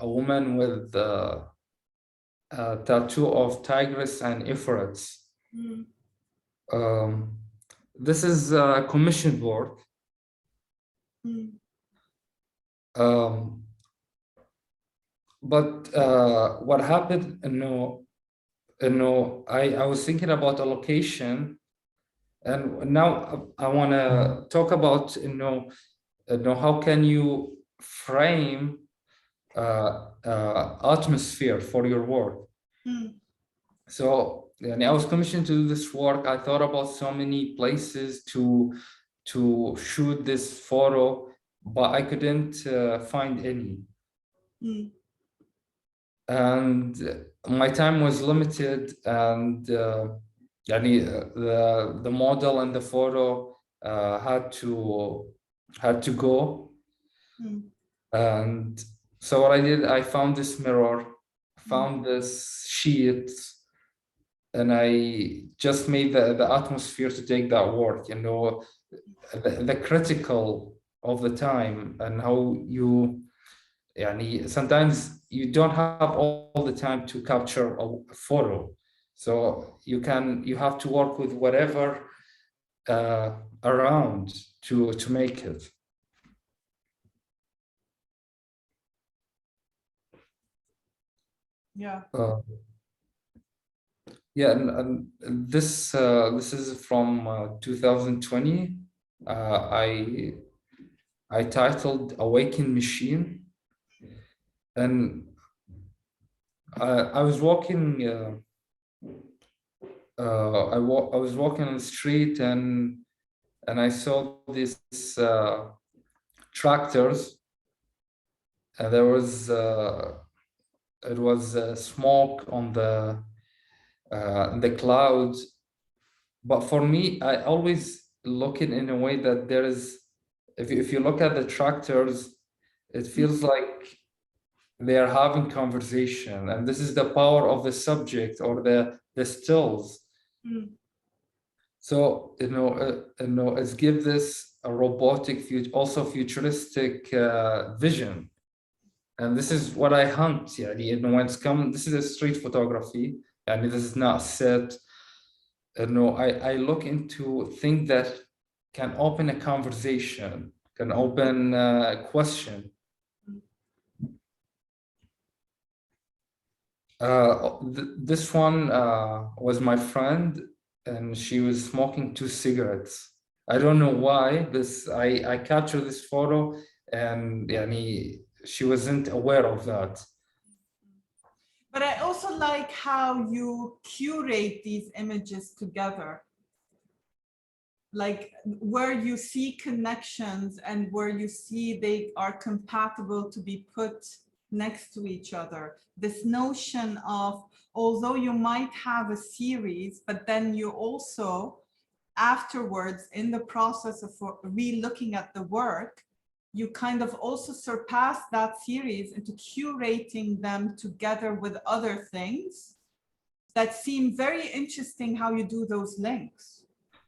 a woman with a tattoo of tigress and ifrits. This is commissioned work. But what happened, I was thinking about a location, and now I want to talk about, how can you frame atmosphere for your work. So, and I was commissioned to do this work. I thought about so many places to shoot this photo, but I couldn't find any. And my time was limited, and the model and the photo had to go. And so what I did, I found this mirror, found this sheet, and I just made the atmosphere to take that work, the critical of the time, and how you, sometimes you don't have all the time to capture a photo. So you have to work with whatever around to make it. Yeah. Yeah, and this is from 2020. I titled "Awakened Machine," and I was walking. I was walking on the street, and and I saw these tractors, and there was it was smoke on the clouds. But for me, I always look it in a way that there is, if you look at the tractors, it feels like they are having conversation, and this is the power of the subject or the stills. Mm. So it's give this a robotic, also futuristic vision, and this is what I hunt. Yeah, when it's come, this is a street photography, and this is not set. I look into things that can open a conversation, can open a question. This one was my friend, and she was smoking 2 cigarettes. I don't know why. I captured this photo, and she wasn't aware of that. But I also like how you curate these images together, like where you see connections and where you see they are compatible to be put next to each other. This notion of, although you might have a series, but then you also afterwards in the process of re-looking at the work, you kind of also surpass that series into curating them together with other things that seem very interesting, how you do those links.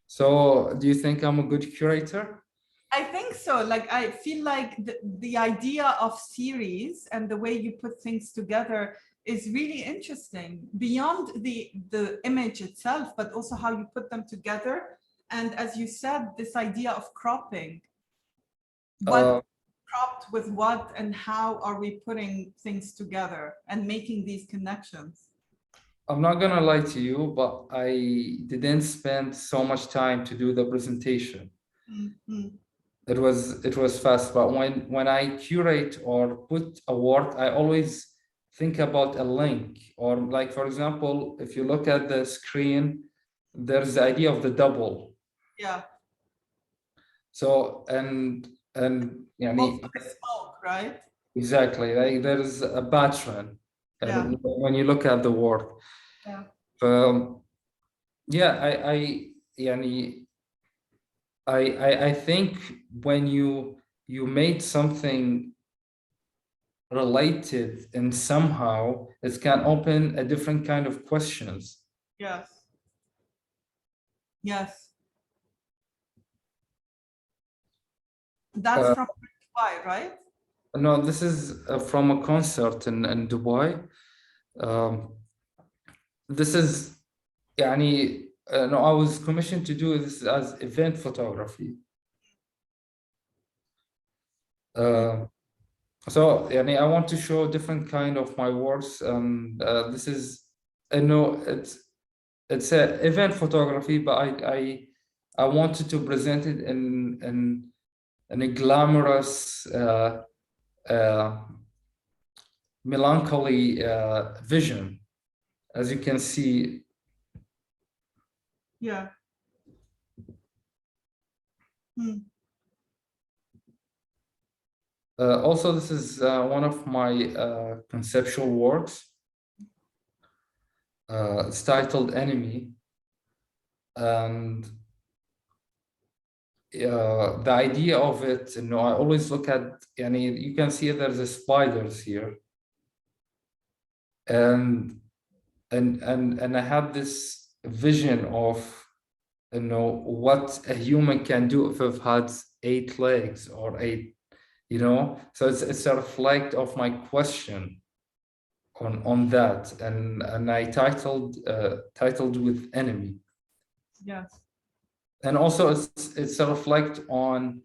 So do you think I'm a good curator? I think so. Like, I feel like the idea of series and the way you put things together is really interesting beyond the image itself, but also how you put them together. And as you said, this idea of cropping, what cropped with what, and how are we putting things together and making these connections? I'm not gonna lie to you, but I didn't spend so much time to do the presentation. Mm-hmm. It was fast, but when I curate or put a work, I always think about a link, or like, for example, if you look at the screen, there's the idea of the double. Yeah. So and Also the smoke, right? exactly, like there is a pattern. Yeah. When you look at the work. Yeah. Yeah, I think when you made something related and somehow it can open a different kind of questions. Yes. Yes. That's from Dubai, right? No, this is from a concert in Dubai. This is no, I was commissioned to do this as event photography. So I want to show different kind of my works, and this is it's a event photography, but I wanted to present it in a glamorous melancholy vision, as you can see. Yeah. Also, this is one of my conceptual works. It's titled Enemy, and the idea of it, I always look at, you can see there's a spiders here, and I had this vision of what a human can do if it had 8 legs or 8, so it's a reflect of my question on that, and I titled with Enemy. Yes. And also it's a reflect on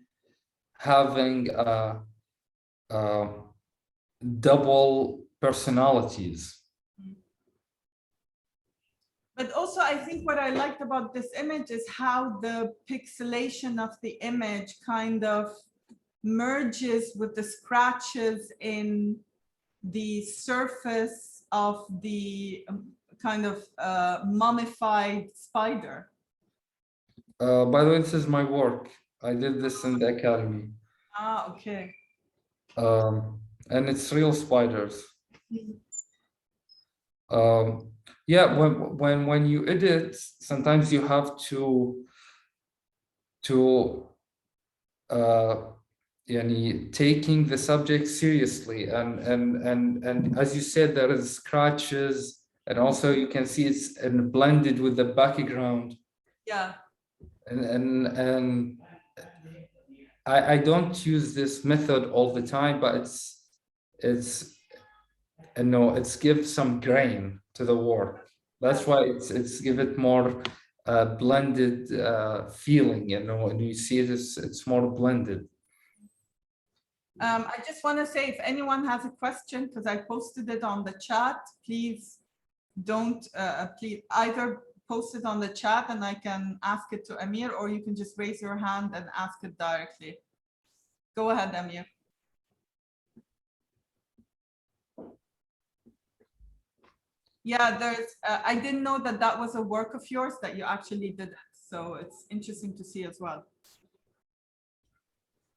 having double personalities. But also, I think what I liked about this image is how the pixelation of the image kind of merges with the scratches in the surface of the kind of mummified spider. By the way, this is my work. I did this in the academy. Ah, okay. And it's real spiders. Mhm. Yeah, when you edit, sometimes you have to taking the subject seriously, and as you said, there is scratches, and also you can see it's blended with the background, Yeah. and I don't use this method all the time, but it's it's give some grain to the work. That's why it's give it more blended feeling, and you see it's more blended. I just want to say, if anyone has a question, because I posted it on the chat, please don't, please either post it on the chat and I can ask it to Amir, or you can just raise your hand and ask it directly. Go ahead, Amir. Yeah, there's, I didn't know that that was a work of yours, that you actually did it. So it's interesting to see as well.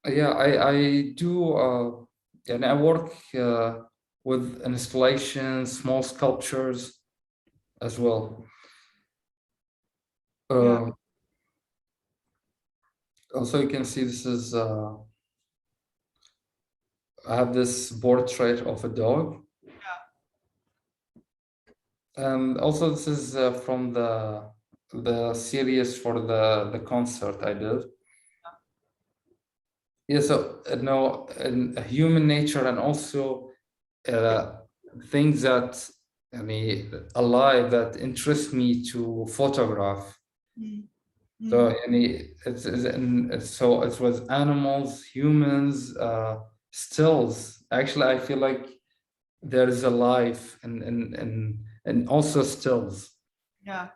Yeah, I do, and I work with installations, small sculptures as well. Yeah. Also, you can see this is, I have this portrait of a dog. And also this is from the series for the concert I did. Yeah, so no, and human nature, and also things that alive that interest me to photograph. So so it was animals, humans, stills. Actually, I feel like there is a life and also stills. Yeah.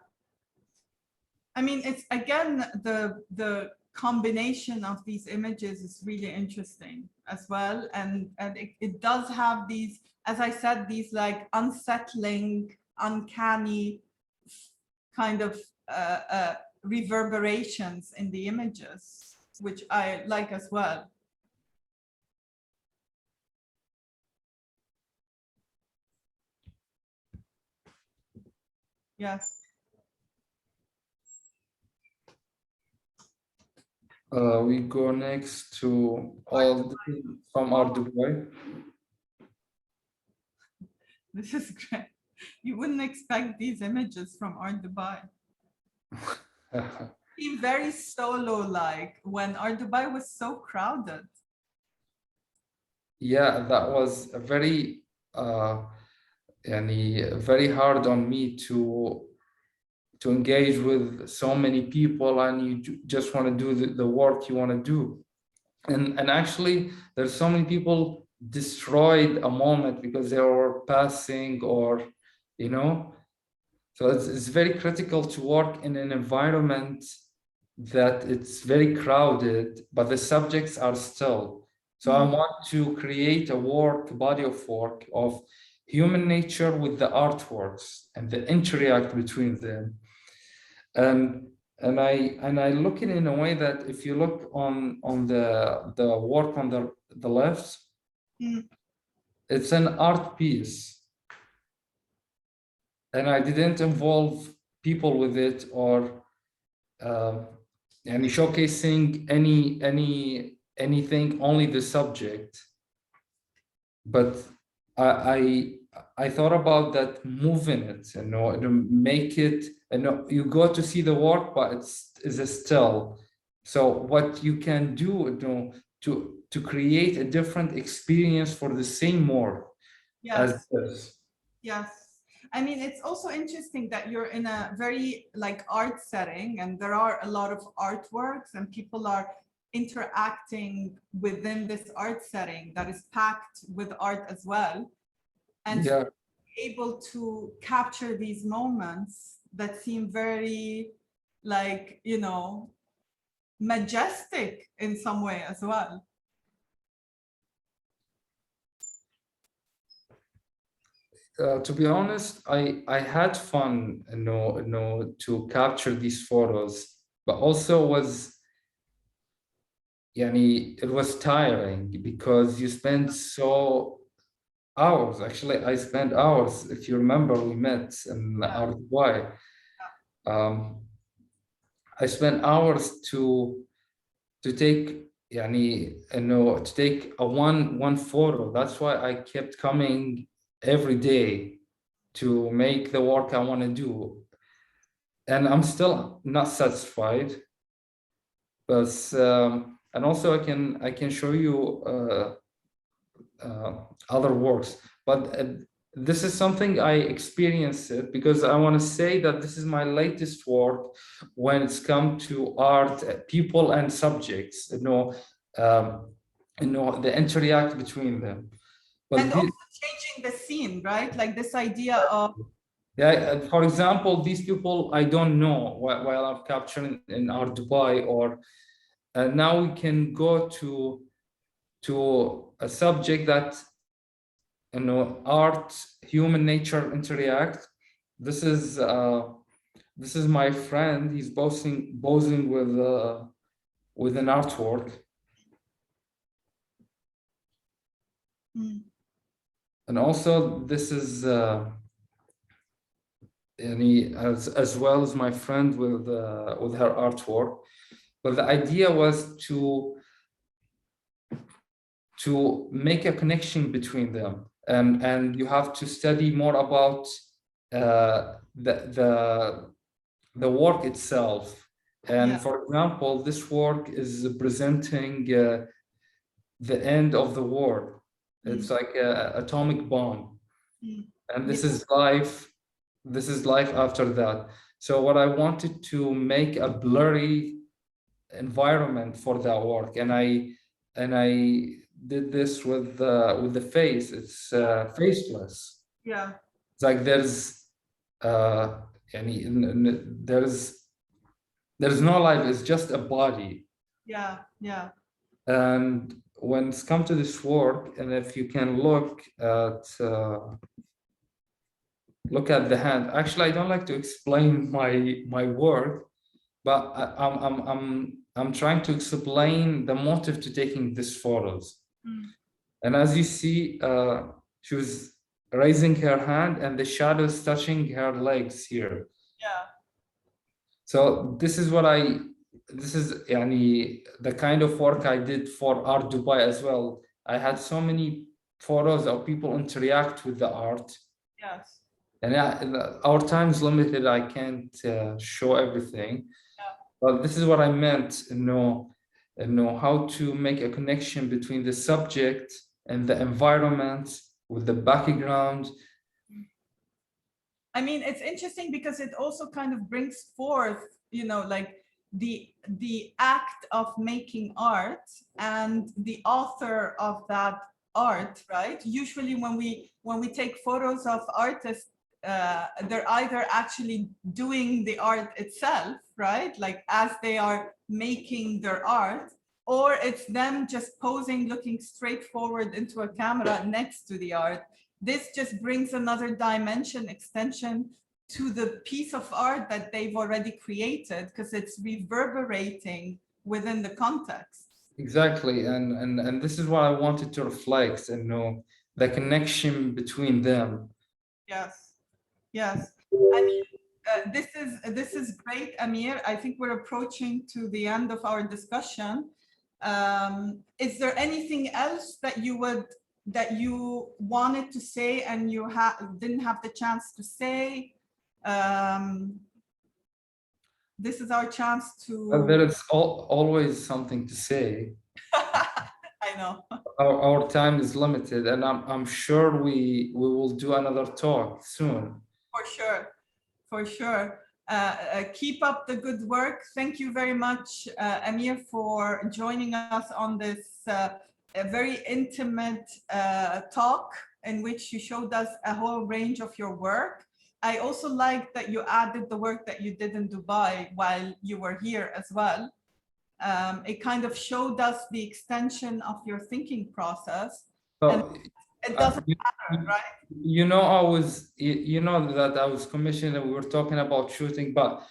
I mean, it's again, the combination of these images is really interesting as well. And it does have these, as I said, these like unsettling, uncanny kind of reverberations in the images, which I like as well. Yes. We go next to all from our Dubai. This is great. You wouldn't expect these images from Art Dubai. Seem very solo-like when Art Dubai was so crowded. Yeah, that was a very very hard on me to engage with so many people, and you just want to do the work you want to do. And actually, there's so many people destroyed a moment because they were passing, or so it's very critical to work in an environment that it's very crowded, but the subjects are still. So I want to create a body of work of human nature with the artworks and the interact between them. And I look at it in a way that if you look on the work on the left, it's an art piece, and I didn't involve people with it, or and showcasing anything, only the subject. But I thought about that, moving it, to make it, and you go to see the work, but is a still. So what you can do, to create a different experience for the same work. Yes. As this. Yes. I mean, it's also interesting that you're in a very like art setting, and there are a lot of artworks and people are interacting within this art setting that is packed with art as well. And Yeah. to be able to capture these moments that seem very like, majestic in some way as well. To be honest, I had fun, to capture these photos. but also was, it was tiring because you spend hours. Actually, I spent hours. If you remember, we met in RY. I spent hours to take to take a one photo. That's why I kept coming every day to make the work I want to do. And I'm still not satisfied, but and also I can show you other works, but this is something I experienced it because I want to say that this is my latest work when it's come to art, people and subjects, they interact between them. But and also changing the scene, right? Like this idea of, yeah, for example, these people I don't know while I'm capturing in Art Dubai, or now we can go to a subject that art, human nature interact. This is my friend. He's posing with an artwork. And also this is as well as my friend with her artwork. But the idea was to make a connection between them, and you have to study more about the work itself. And for example, this work is presenting the end of the war. It's like an atomic bomb, and this is life. This is life after that. So what I wanted to make a blurry environment for that work, and I did this with the face. It's faceless. Yeah. It's like there's there's no life. It's just a body. Yeah. Yeah. And when it's come to this work, and if you can look at the hand. Actually, I don't like to explain my work, but I'm trying to explain the motive to taking these photos. And as you see, she was raising her hand and the shadows touching her legs here. Yeah. So this is the kind of work I did for Art Dubai as well. I had so many photos of people interact with the art. Yes. And our time is limited. I can't show everything. But this is what I meant, how to make a connection between the subject and the environment with the background. I mean, it's interesting because it also kind of brings forth, like the act of making art and the author of that art, right? Usually when we take photos of artists, they're either actually doing the art itself, right? Like as they are making their art, or it's them just posing, looking straight forward into a camera next to the art. This just brings another dimension, extension to the piece of art that they've already created, because it's reverberating within the context. Exactly, and this is what I wanted to reflect, and the connection between them. Yes, yes. I mean, this is great, Amir. I think we're approaching to the end of our discussion. Is there anything else that you wanted to say and you didn't have the chance to say? This is our chance to. There is always something to say. I know. Our time is limited, and I'm sure we will do another talk soon. For sure, for sure. Keep up the good work. Thank you very much, Amir, for joining us on this a very intimate talk in which you showed us a whole range of your work. I also like that you added the work that you did in Dubai while you were here as well. It kind of showed us the extension of your thinking process. And it doesn't matter, right? I was, that I was commissioned and we were talking about shooting, but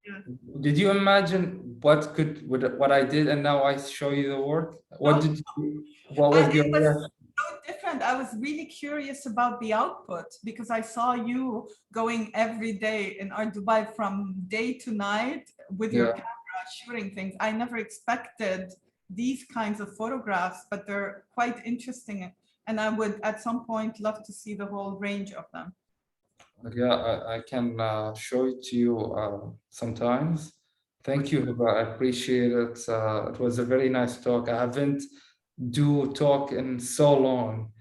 Yes. Did you imagine what I did, and now I show you the work? What was your It was reaction? so different. I was really curious about the output because I saw you going every day in Art Dubai from day to night with your Yeah. camera shooting things. I never expected these kinds of photographs, but they're quite interesting. And I would at some point love to see the whole range of them. Yeah, I can show it to you sometimes. Thank you, Hiba. I appreciate it. It was a very nice talk. I haven't do talk in so long,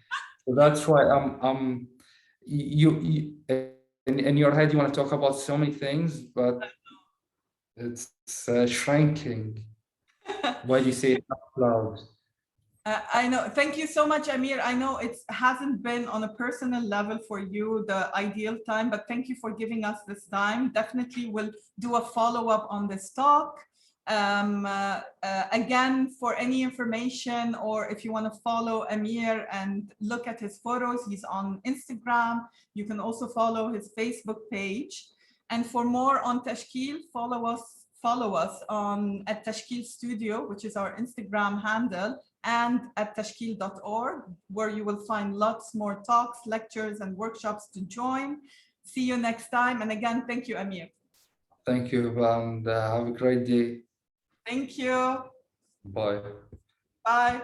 so that's why you in your head you want to talk about so many things, but it's shrinking. Why do you say it out loud? I know. Thank you so much, Amir. I know it hasn't been on a personal level for you the ideal time, but thank you for giving us this time. Definitely we'll do a follow-up on this talk. Again, for any information or if you want to follow Amir and look at his photos, he's on Instagram. You can also follow his Facebook page. And for more on Tashkeel, follow us on at Tashkeel Studio, which is our Instagram handle, and at tashkeel.org, where you will find lots more talks, lectures, and workshops to join. See you next time. And again, thank you, Amir. Thank you, Hiba, and have a great day. Thank you. Bye. Bye.